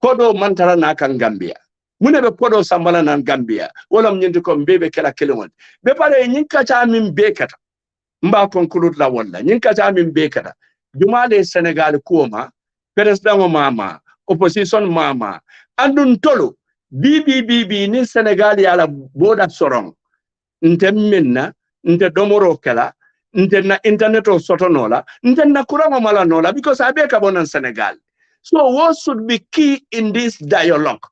kodo mantara na kan Gambia munebe kodo sambala na Gambia wala mnyente ko mbebe kala kelewon be pare nyinka cha min bekata mba conclude la wala nyinka cha min bekata jumale Senegal kuoma president mama opposition mama andun tolu BBBB ni Senegal yala boda sorong nte minna nte domoro kala nte na internet o sotonola nte na kurango mala nola because abeka bonan Senegal. So what should be key in this dialogue?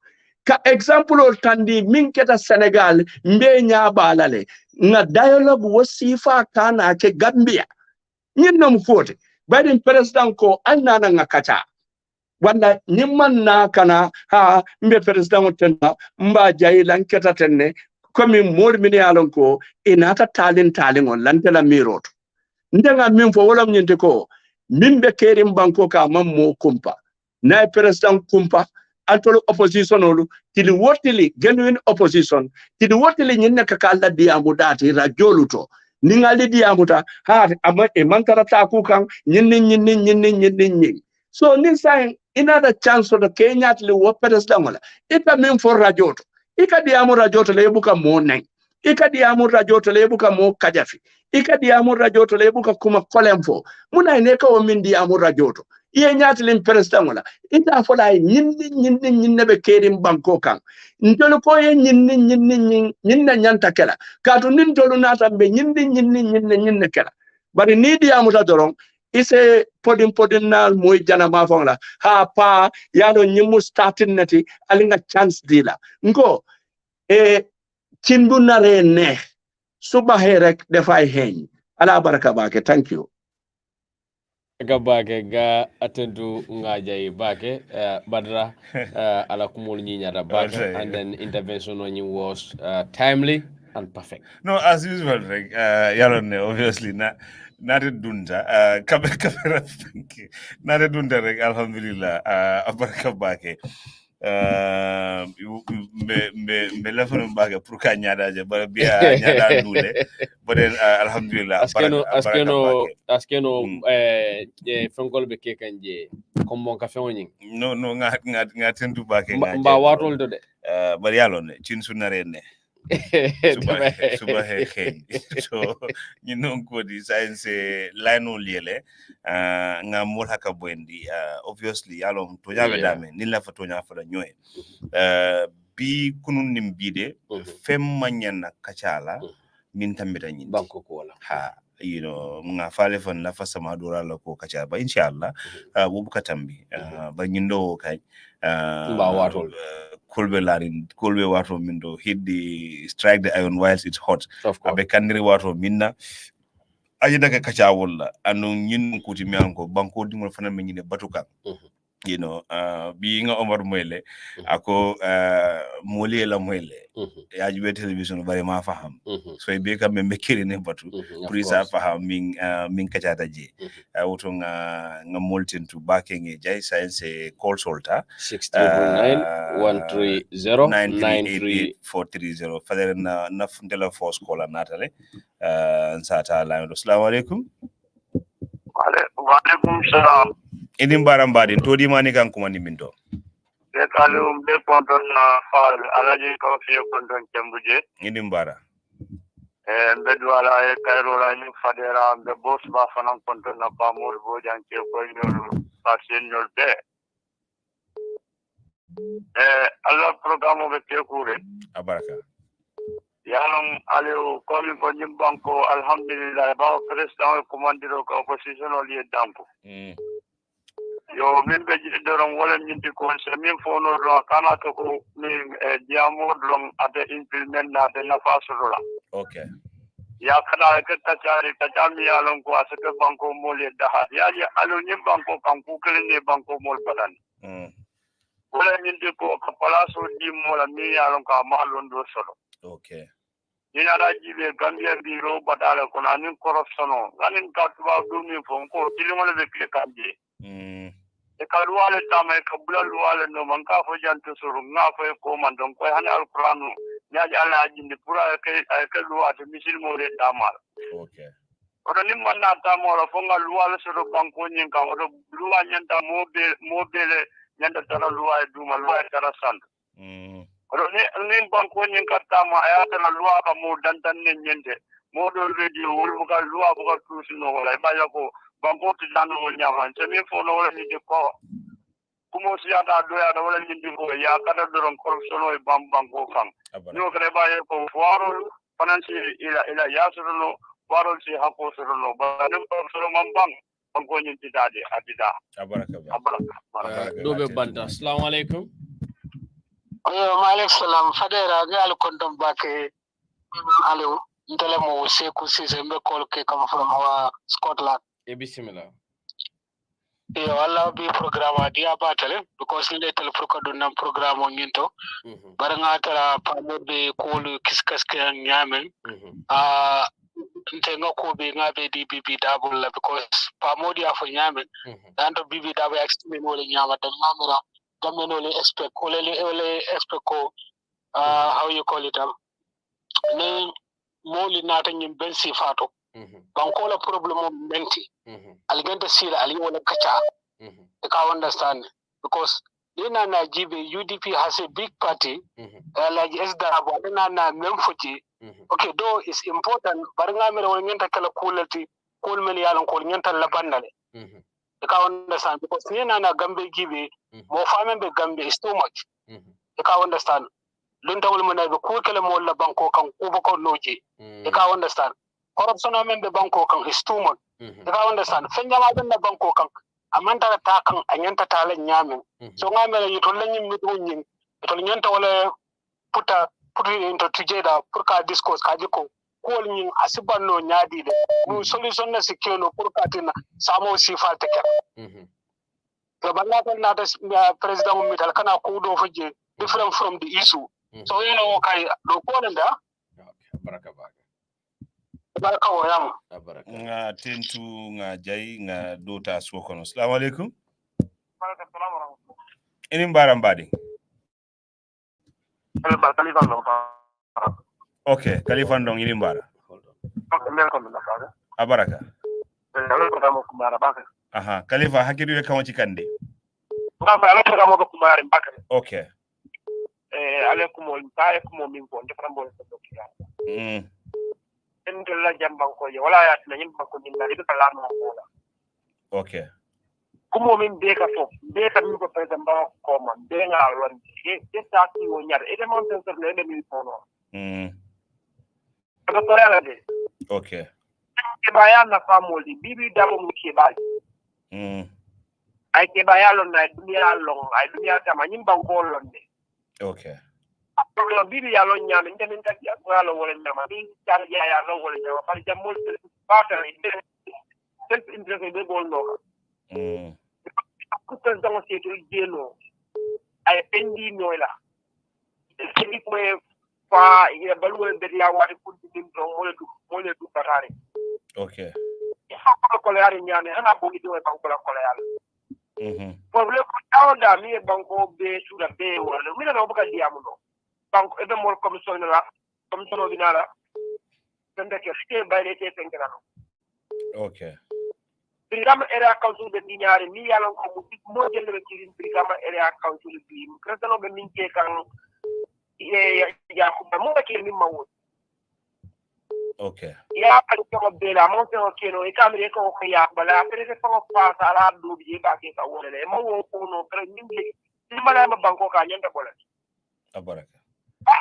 Ka example o tandi minketa Senegal mbe nya balale na dialogue wasifa kana ke Gambia nyinna mfote Biden president ko anana ngakacha wanda nyimman na kana mbe president tena mba jayi lanketa tenne komi mol mini alon ko inata talin on lantela miroto ndenga min fo wala nyinte ko mimbe kerim banko ka mammo kumpa na president kumpa altolo opposition olu tili wotili genuine opposition tili wotili nyinne ka kala diamu dati rajoluto ningali diamuta ama e mantara ta ku kan nyinni so this time another chance for the Kenya to work president ita min for rajoto ika diamu rajoto le buka mo neng ika diamu rajoto le buka mo kajafi ika diamu rajoto le buka kuma kolemfo muna ineka o min diamu rajoto iye nyati lim president wala ita fola nyinne be kerim banko kan ndolo ko ye nyinne nyanta kala katu nin tolu nata be nyinne kala bari ni diamu ta doron ise podin na moy jana ma fongla pa yalo nyimu starting nati alinga chance dila ngo cindu nare ne suba herek defay hen ala baraka bake. Thank you gabake ga atendu ngajay bake badra ala kumul nyinyara bake and then intervention on you was timely and perfect. No, as usual, Yarone, obviously, nare dunda, kamera thank nare dunda, alhamdulillah, abaraka bake. Me lafano baga pour ka nyada je ba biya nyada dule but then alhamdulillah askeno fengol be ke kanje comme mon café woni no nga tendu bake mba watol de bari yalone cin sunare ne suba he so you know good science line liele nga mol haka bwendi obviously yalom to jabe dame ni la fato nya fala nyoy bi kunun nimbide fem manyana kachala min tambita nyin banko ko wala you know nga fale fan la fa sama dora la ko kacha ba inshallah bu katambi ba nyindo kay ba watol kolbe wato mindo hit the strike the iron whilst it's hot abe kanri wato minna ajida ka kacha wala anu nyin kuti mi anko banko dingol fana me nyine batuka you know being Omar Mwele ako moli la Mwele ya jube television bari ma faham so e be kam me kiri ne batu prisa faham min kacha taji auto nga moltin to backing e jay science call solta 69913093430 fadere na fundela force call natale nsata la assalamu alaikum wa alaikum salam idin baram badin to di mani kan kuma ni minto be kalum be konton na fal alaji ko fi konton kembuje idin bara be duala e kayro la ni fadera be boss ba fanan konton na pamur bo janke ko nyol pasen nyol be alla programo be te kure abaraka yalon aleo ko mi ko banko alhamdulillah ba president ko mandiro ko opposition o li dampo yo min be jidi doron wala nyinti ko se min fono ro kana to ko min diamo dron ade implement na de na fasola okay ya kana ke ta jami yalon ko asake banko mole da ha ya alo nyim banko kan ku kele ne banko mol badan wala nyinti ko ka palaso di mola mi yalon ka malon do solo okay ina da jibe gambia biro badala ko nanin corruption ganin ka tuba do mi fon ko tilingole be kle kanje e ka luwale tama e ka bula luwale no man ka fo janto suru nga fo ko man don ko hani alquran nyaaji ala jindi pura ke luwate misil mo re tamal okay odo nim man na tamo ro fo nga luwale suru banko nyin ka odo luwa nyanta mobile nyanta tara luwa e duma luwa e tara sand odo ni banko nyin ka tama ya tara luwa ka mo dantan ne nyende mo do radio wol buka luwa buka tusino wala ba yako banko tidano nyama ntemi fono wala ni ko kumo siya da do ya wala ni ko ya kada doron corruption o banko kan no kare ba ye ko waro fanansi ila yasruno waro si hako sruno ba nem corruption man banko ni tidade adida abaraka dobe banta assalamu alaikum wa alaikum salam fadera ngal kondom bake alo ntele mo seku sisembe call ke come from Scotland bismillah wala bi programme dia batale because ni tel furko dunam programme nginto baranga tara pamode kolu kiskas ke nyamen ntenga ko be ngabe di bibi double la because pamode afo nyamen dando bibi double extreme mo le nyama tan ngamira gameno le expect ko le expect ko how you call it ni moli nata nyim ben sifato banko la problem menti aligenta sila ali wala kacha you can understand because ina na jibe UDP has a big party like SDA na memfuji okay though is important baranga mera wala ngenta kala kulati kul men yalan kul ngenta labandale you can understand because ina na gambe jibe mo famen be gambe is too much you can understand lunta wala mena be ko kala mo la banko kan ko bako loje you can understand corruption men be banko kan is too much you can understand fenjama ben na banko kan amanta ta kan anyanta talen nyamin so ngamela yitolle nyim mitu nyim to nyanta wala put into together pour ka discourse ka jiko ko nyim asibanno nyaadi de mu solution na sikeno pour ka tina samo sifa teke to balla tan na president mital kana ko do faje different from the issue so you know kai do ko nda baraka wayam nga tentu nga jay nga dota sukono assalamu alaikum enim baram badi okay khalifa ndong enim bara abaraka aha khalifa hakiru ka wonci kande okay alaikum wa ta'akum min ko defram bo so la jambanko je wala ya tna yimba ko dinna ibe kala no wala okay kumo min be ka to be ka min ko president ba ko man be nga lon e ta ki wo nyar e de mon sen ser le min fono ko to ala de okay ke bayan na family bibi dabo mu ke ba ay ke bayalo na dunia long ay dunia tama yimba ko lon de okay lo bibi ya lo nyama ndem ndaki ya lo wala nyama bi tar ya lo wala nyama par jamul Bata self interest be bol no. Ko tan dama se to jeno ay pendi no la. Ni ko fa ya balwe be ya wati pour dim do mo le du parare. Okay. Ya ko le ari nyane ana bo gido e banko la ko le yalla. Problème ko tawda mi e banko be sura be wala mi na buka diamu no. Banko e be mo commission la commission binala. Tende ke ske bayre te tenkala no. Okay. Brigama area council be niñaare ni yalla ko mo jelle be ci brigama area council bi krasano be min ke kan ya ko mo ke min mawo. Okay. Ya pa ko be la mo se o ke no e kamre ko ko ya bala après se ko pa sala do bi ba ke ka wala le mo wo ko no pre min le ni mala ma banko ka nyanda bola. Abaraka.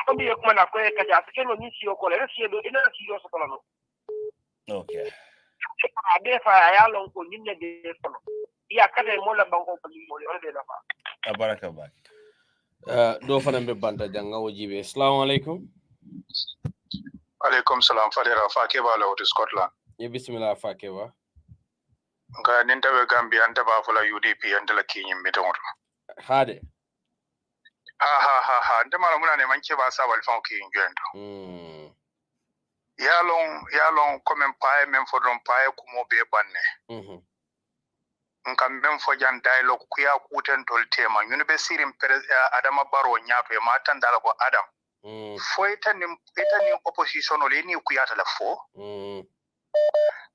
Ko bi ko na ko e ka ja ke no ni si o ko le si do ina si do so ko no. Okay. Ade fa ya lon ko nyinne de sono ya kade mo la banko ko mo le de la fa Abaraka ba. Do fana be banta janga o jibe. Assalamu alaikum. Alaikum salam fadira fake ba la to Scotland. Ye bismillah fake ba. Nga ninta be Gambia anta ba fula UDP anta la kinyi miton. Hade. Ha anta mala muna ne manke ba sa wal fa kinyi ngendo. Yalong comme paye même fo don paye ko mo be banne ngam même fo jan dialogue ku ya kuten tol tema ñun be sirim Adama Barrow ñaato e ma tan dala ko Adam fo itani opposition o leni ku yata la fo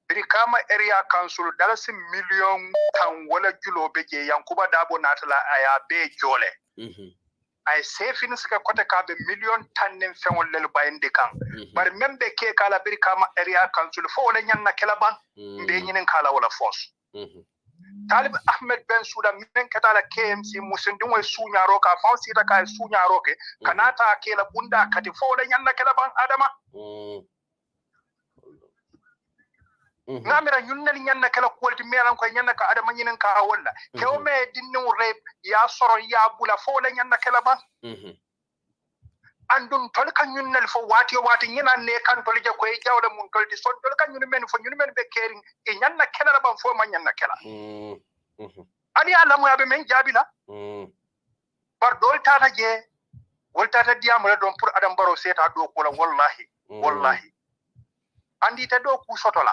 Brikama area council dala si million kan wala julo be je yankuba dabo natala aya be jole ay sefin ska kote ka be million tannen fewol lel bayinde kan bar membe ke kala Brikama area council fo wala nyanna kala ban be nyinen kala wala force Talib Ahmed Ben Souda men katala KMC musindin way suñaro ka fa sita ka suñaro ke kanata kela bunda kati fo wala nyanna kala ban Adama ngamira ñunnal ñanna kala kolti melan ko ñanna ka Adama ñinen ka walla kew me dinnu rep ya soro ya bula fo la ñanna kala ban andun tol kan ñunnal fo wati ñina ne kan tol je ko e jawle mun tolti son tol kan ñun men fo ñun men be kering e ñanna kala ban fo ma ñanna kala ani ala mo yabe men jabila bar dol tata je wol tata diamre don pour Adam Barrow seta do ko la wallahi andi te do ku sotola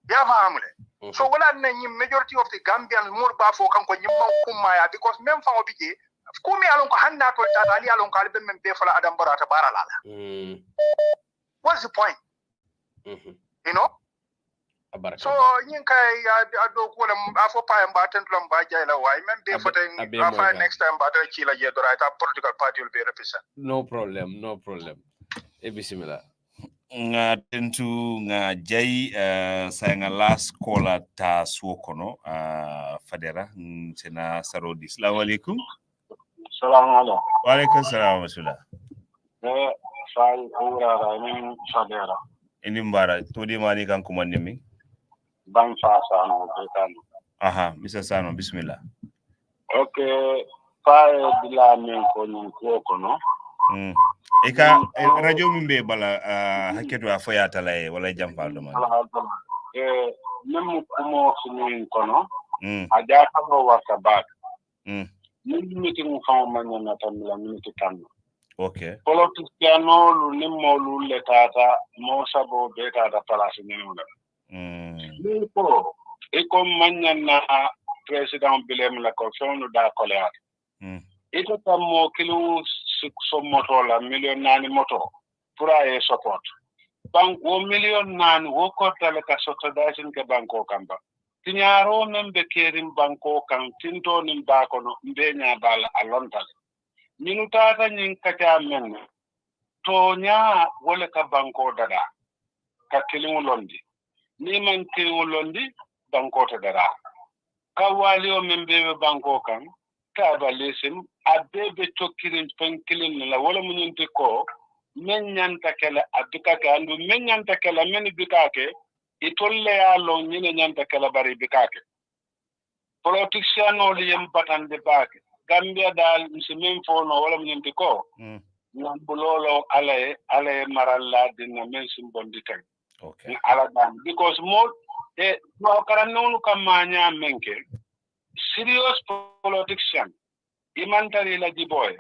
ya faamule so wala na ñi majority of the Gambians mur ba fo kanko ñimma kumaya because même fa obije ko mi alon ko hanna to tata ali alon ko albe men be fala Adam Barrow ta baralala what's the point you know so ñin kay ya do ko la afo pa en ba tan lam ba jayla way même be fota afa next time ba ta ci la je dora ta political party will be represent no problem e bismillah nga tentu nga jay sayanga last caller ta suokono fadera sena sarodi. Assalamu alaikum. Assalamu alaikum salam wasula fal ura ni fadera ini mbara to di mani kan ko manni mi ban fa sano betan aha misa sano bismillah. Okay fa bila men ko ni ko no eka radio min be bala haketo afayata lay wala jampal do man même ko sunu kono aja ko waka baat min meeting fa man na tan la minute tan okay politiciano lu nimmo lu letata mo sabo beta da place ni wala ni ko e ko man na president bilem la ko sonu da koleat ito tammo kilo so moto la million nani moto pour ay support banko million nani wo ko tale ka soto dasin ke banko kamba tinyaro membe kerim banko kan tinto nim bakono mbe nya bal alontal minu tata nyin kata men to nya wala ka banko dada ka kilimu londi ni man kilimu londi banko to dada ka wali o membe banko kan ka balesim abebe tokkirin penkilin la wala munyente ko men nyanta kala abika ka andu men nyanta kala men bikake itolle ya lo nyine nyanta kala bari bikake politician o liyem batande bake Gambia dal msimen fono wala munyente ko nyambulolo ale maralla dinna men simbondi tan Okay. Because more Wakaranonu Kamanya Menke, serious politician, Imantari Lajiboy,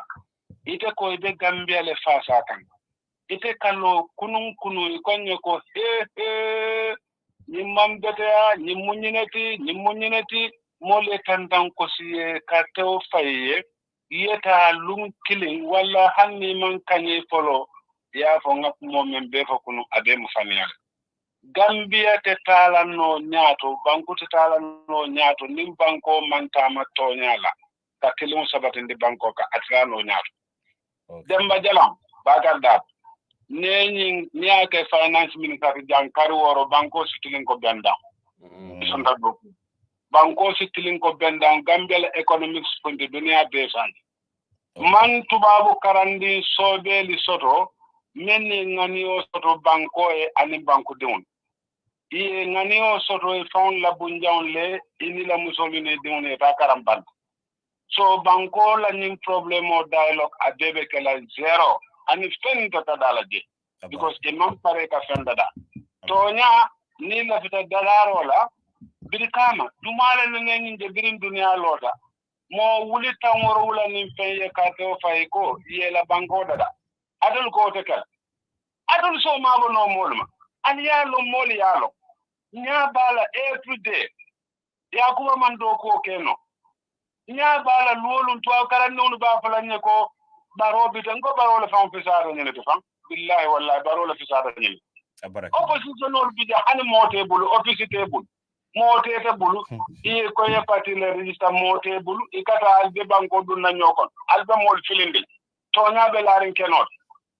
Ite ko ibe Gambia le fasa kan. Ite kano kunun ikonye ko ni mambetea ni munyineti mole tandan ko siye kateo faye yeta lum killing wala hanni man kanye folo ya fo ngap mo membe fo kunu abe mu faniya Gambia te talano nyato banku te talano nyato nim banko mantama to nyala ka kilum sabatinde banko ka atlano nyato Demba Jalam Bakar Dab Neni Niake Finance Minister Jankari Woro Banko Sitilin ko Benda. Banko Sitilin ko Benda Gambia economics punti dunia besan. Man tubabu karandi sobe li soto meni nganio soto banko e ani banko deun. Iye nganio soto e faun la bunjaun le ini la musolini deun e bakaramban. So banko la ning problem o dialogue adebe kela zero. And if ten dala de because imam pare ka fenda da tonya ni la fita dalaro la birkama dumala ne ngi birin dunya loda mo wuli tangoro wula ni feye ka to fay ko yela banko da adul ko te kala adul so ma bo no molma an yalo mol yalo nya bala every day ya kuma man do ko keno nya bala lolum to karan nonu ba falanye ko baro bitango baro la fam fisara nyene to fam billahi wallahi baro la fisara nyene opposition ol bi hani mote bulu office table mote table e ko ya parti le register mote bulu e kata albe banko dun na nyokon albe mol filindi to nyabe larin kenot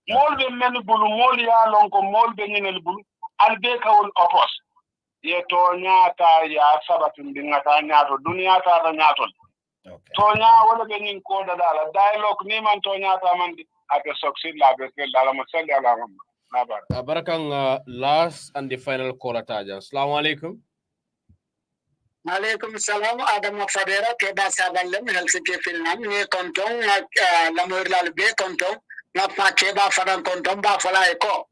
mol be men bulu mol ya lon ko mol be nyene bulu albe kawol opos ye to nyata ya sabatu ndingata nyato dunia ta nyato Tonya wala benin ko da dala dialogue ni man tonya ta man ate succeed la be dala masalli ala na bar barakan last and the final call ataja assalamu alaikum alaikum salam adam fadera ke ba sabalem helsinki finland ni konton la moirlal be konton na pa ke ba fadan konton ba fala ko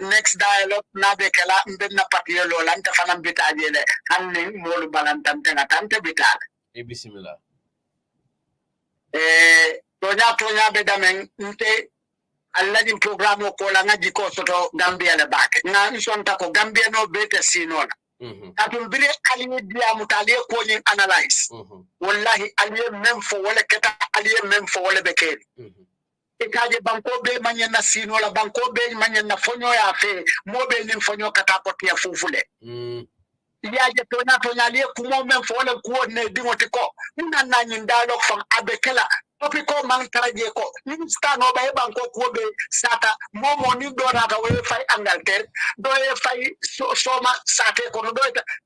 next dialogue na be kala mbenna patielo lan ta fanam bitajele hanni molu balantam tanga tante bital bismillah tonya be damen nte alladi programme ko la ngaji ko soto Gambia le bak na isonta ko Gambia no bete sinona atum bire aliye dia mutale ko nyin analyze wallahi aliye mem fo wala keta aliye mem fo wala bekeli ikaje banko be manyana sinola banko be manyana fonyo ya fe mobe ni fonyo kata ko tia fufule yaje tonya liye kumo men fo wala ko ne dingoti ko nana nyin dialogue from abekela topiko man taraje ko minister no bay banko ko be sata momo ni do rata we fay Angleterre do e fay soma sate ko do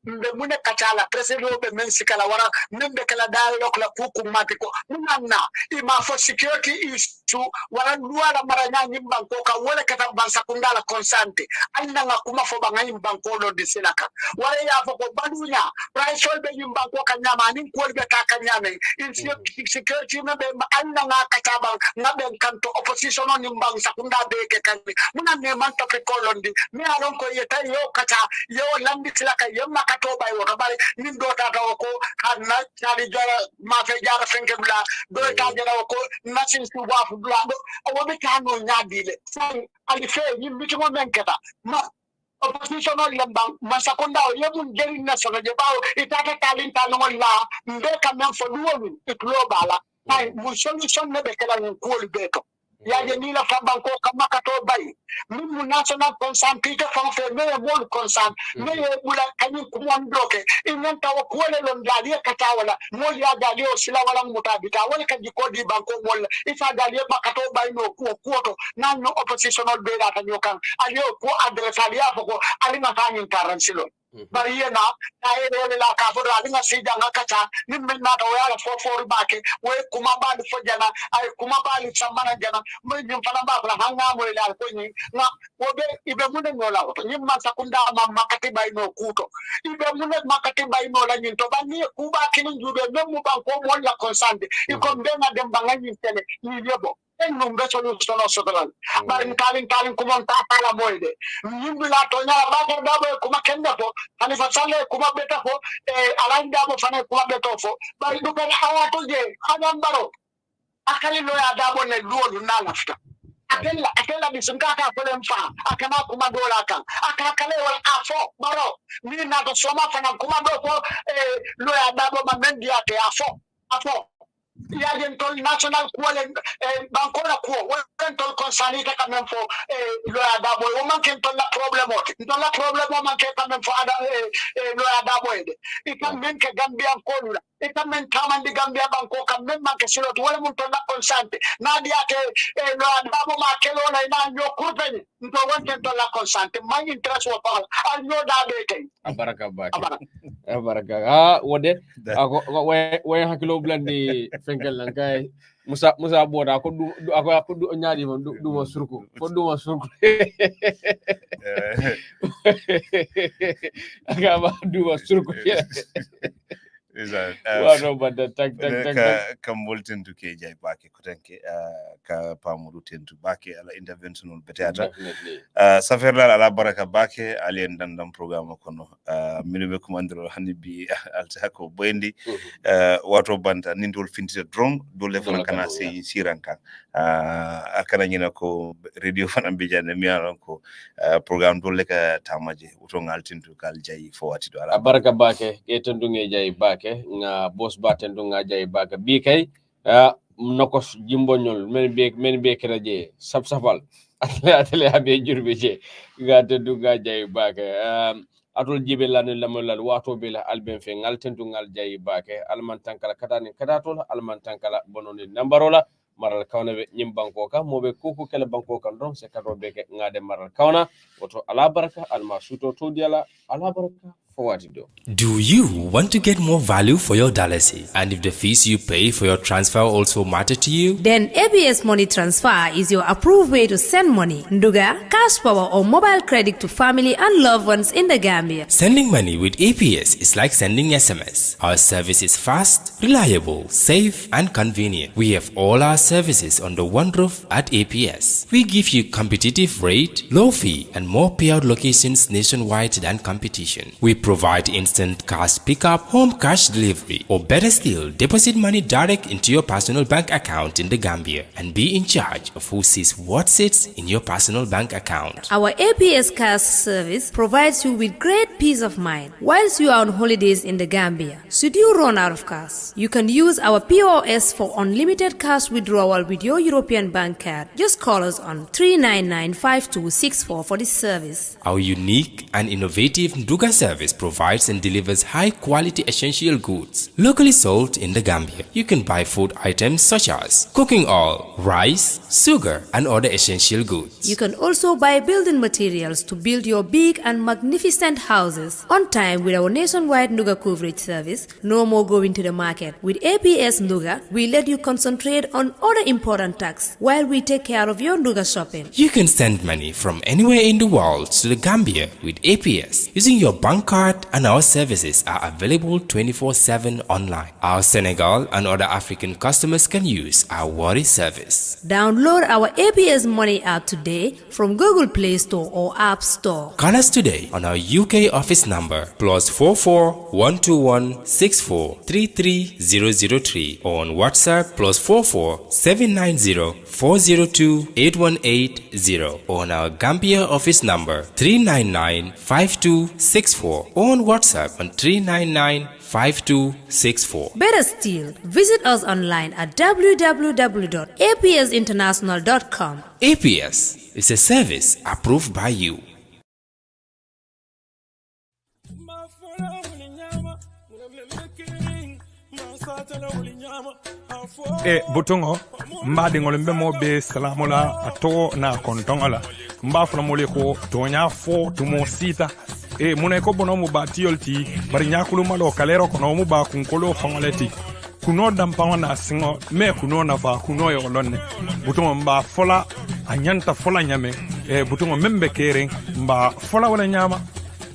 be mune kachala president be men sikala wara nembe kala dialogue la kuku matiko nana ima for security issue wala luala maranya ni banko ka wala kata bansa kundala consante anna ngakuma fo bangai banko lo disilaka wala ya fo ko badunya price be yim banko kanyama ni ko be ka kanyame in security me be anna nga kataba ngabe kanto opposition on mbang sakunda beke kanni muna ne man to kolondi mi alon ko yeta yo kata yo landi tilaka yemma kato bay wo bari nin do ta ko hanna tali jara ma fe jara fenke bla do ta jara ko machine su wa fu bla do o be kanu nyadile sai ali fe yim bi mo menketa ma opposition on lembang masakunda yebun jeri na so je bawo itaka talinta no la mbeka men fo duwolu globala ay mo solution ne be kala ko beto ya je ni la famban ko kamaka to bay min national consent pite fam fe me mo consent me bula kany ko mon bloqué in ta ko le lon dali kata wala mo ya dali o sila wala mutabita wala ka ko di banko wala isa dali makato bay no ko to nan no oppositional be da tan yokan ayo ko adressalia ko ali na tan intaransilo bari na ay role la ka fo ali na sija ngakata nim min na to ya for baake we kuma bali fo jana ay kuma bali chamana jana mo nyum fana ba la hanga mo la ko ni na obe ibe mun no la to nyim ma sakunda ma makati bay no kuto ibe mun makati bay no la nyin to ba ni ku ba kinin jube mem mu ban ko mo la consent iko be na dem ba ngani tele ni yebo num be solution sotolal bari kalin kuma ta pala moyde yimbila to nyala bakar dabo kuma kenda fo ani fa salle kuma beta fo alain dabo fane kuma beto fo bari du kan awato je hanan baro akali lo ya dabo ne luolu na lafta akela bisunka ka fole mfa akama kuma dola kan akakale wal afo baro ni na to soma fana kuma do fo lo ya dabo mamendi yake afo ya den tol national kuole banko na ko wen tol konsani ka même fo lo ya dabo o man ken tol la problème o man ken même fo ada lo ya dabo ede ikam men ke gambia ko lula ikam men tamandi gambia banko kam men man ke silo wala mun tol la konsante na dia ke lo ya dabo ma ke lo na nyo kurpeni ndo won ken tol la konsante man interest wo pa al nyo da be kay abaraka wode ako way hakilo blandi fenkel nan kay musa boda ko du nyaadi mon du mo surku ko du mo surku aga ba du mo surku Wano bada tak ka molten to ke jay bake kutanke ka pamudu tentu bake ala interventional beteata saferla ala baraka bake ali ndandam programme kono minube kumandro hanibi alta ko boyndi wato banta nindol fintita drone dole fana kana se siranka akana nyina ko radio fana bijane mi alon ko programme dole ka tamaje uto ngaltintu kal jay fo wati do ala baraka bake ke tendunge jay bake nga boss batendu nga jay bake bi kay nokos jimbonyol men be keraje sapsapal atele abe jurbe je nga tendu nga jay bake atol jibe lanu lamolal wato be la alben fe ngal tendu ngal jay bake alman tankala katani kadatol alman tankala bononi nambarola maral kawna be nyim banko ka mobe kuku kala banko kan don se kato be ke ngade maral kawna oto ala baraka alma suto to diala ala baraka for what you do. Do you want to get more value for your dollars? And if the fees you pay for your transfer also matter to you? Then ABS Money Transfer is your approved way to send money, Nduga, cash power or mobile credit to family and loved ones in the Gambia. Sending money with APS is like sending SMS. Our service is fast, reliable, safe and convenient. We have all our services under one roof at APS. We give you competitive rate, low fee and more payout locations nationwide than competition. We provide instant cash pickup, home cash delivery, or better still, deposit money direct into your personal bank account in the Gambia and be in charge of who sees what sits in your personal bank account. Our APS cash service provides you with great peace of mind whilst you are on holidays in the Gambia. Should you run out of cash, you can use our POS for unlimited cash withdrawal with your European bank card. Just call us on 399-5264 for this service. Our unique and innovative Nduga service provides and delivers high-quality essential goods locally sold in the Gambia. You can buy food items such as cooking oil, rice, sugar, and other essential goods. You can also buy building materials to build your big and magnificent houses on time with our nationwide Nduga coverage service. No more going to the market. With APS Nduga, we let you concentrate on other important tasks while we take care of your Nduga shopping. You can send money from anywhere in the world to the Gambia with APS using your bank card, and our services are available 24/7 online. Our Senegal and other African customers can use our Wari service. Download our APS Money app today from Google Play Store or App Store. Call us today on our UK office number +44 121 64 33003 or on WhatsApp +44 790 402 8180 or on our Gambia office number 399 5264 or on WhatsApp on 399-5264. Better still, visit us online at www.apsinternational.com. APS is a service approved by you. Butongo mbadingol mbemo be salamola ato na kontongola mbafuna mole ko tonya fo tumo sita muna ko bono mu batiol ti bari nyakulu malo kalero kono mu ba kunkolo fangoleti kuno dampa na singo me kuno na fa kuno yo lonne butongo mba fola anyanta fola nyame butongo membe kering mba fola wala nyama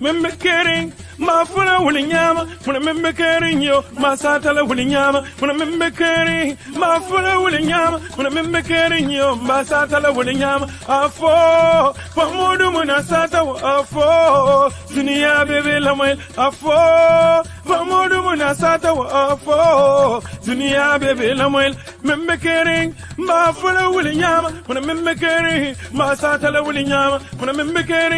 membe kering mafuna wuli nyama muna membe keri yo masatala wuli nyama muna membe keri mafuna wuli nyama muna membe keri yo masatala wuli nyama afo pamudu muna sata afo dunia bebe lamel afo pamudu muna sata afo dunia bebe lamel membe keri mafuna wuli nyama muna membe keri masatala wuli nyama muna membe keri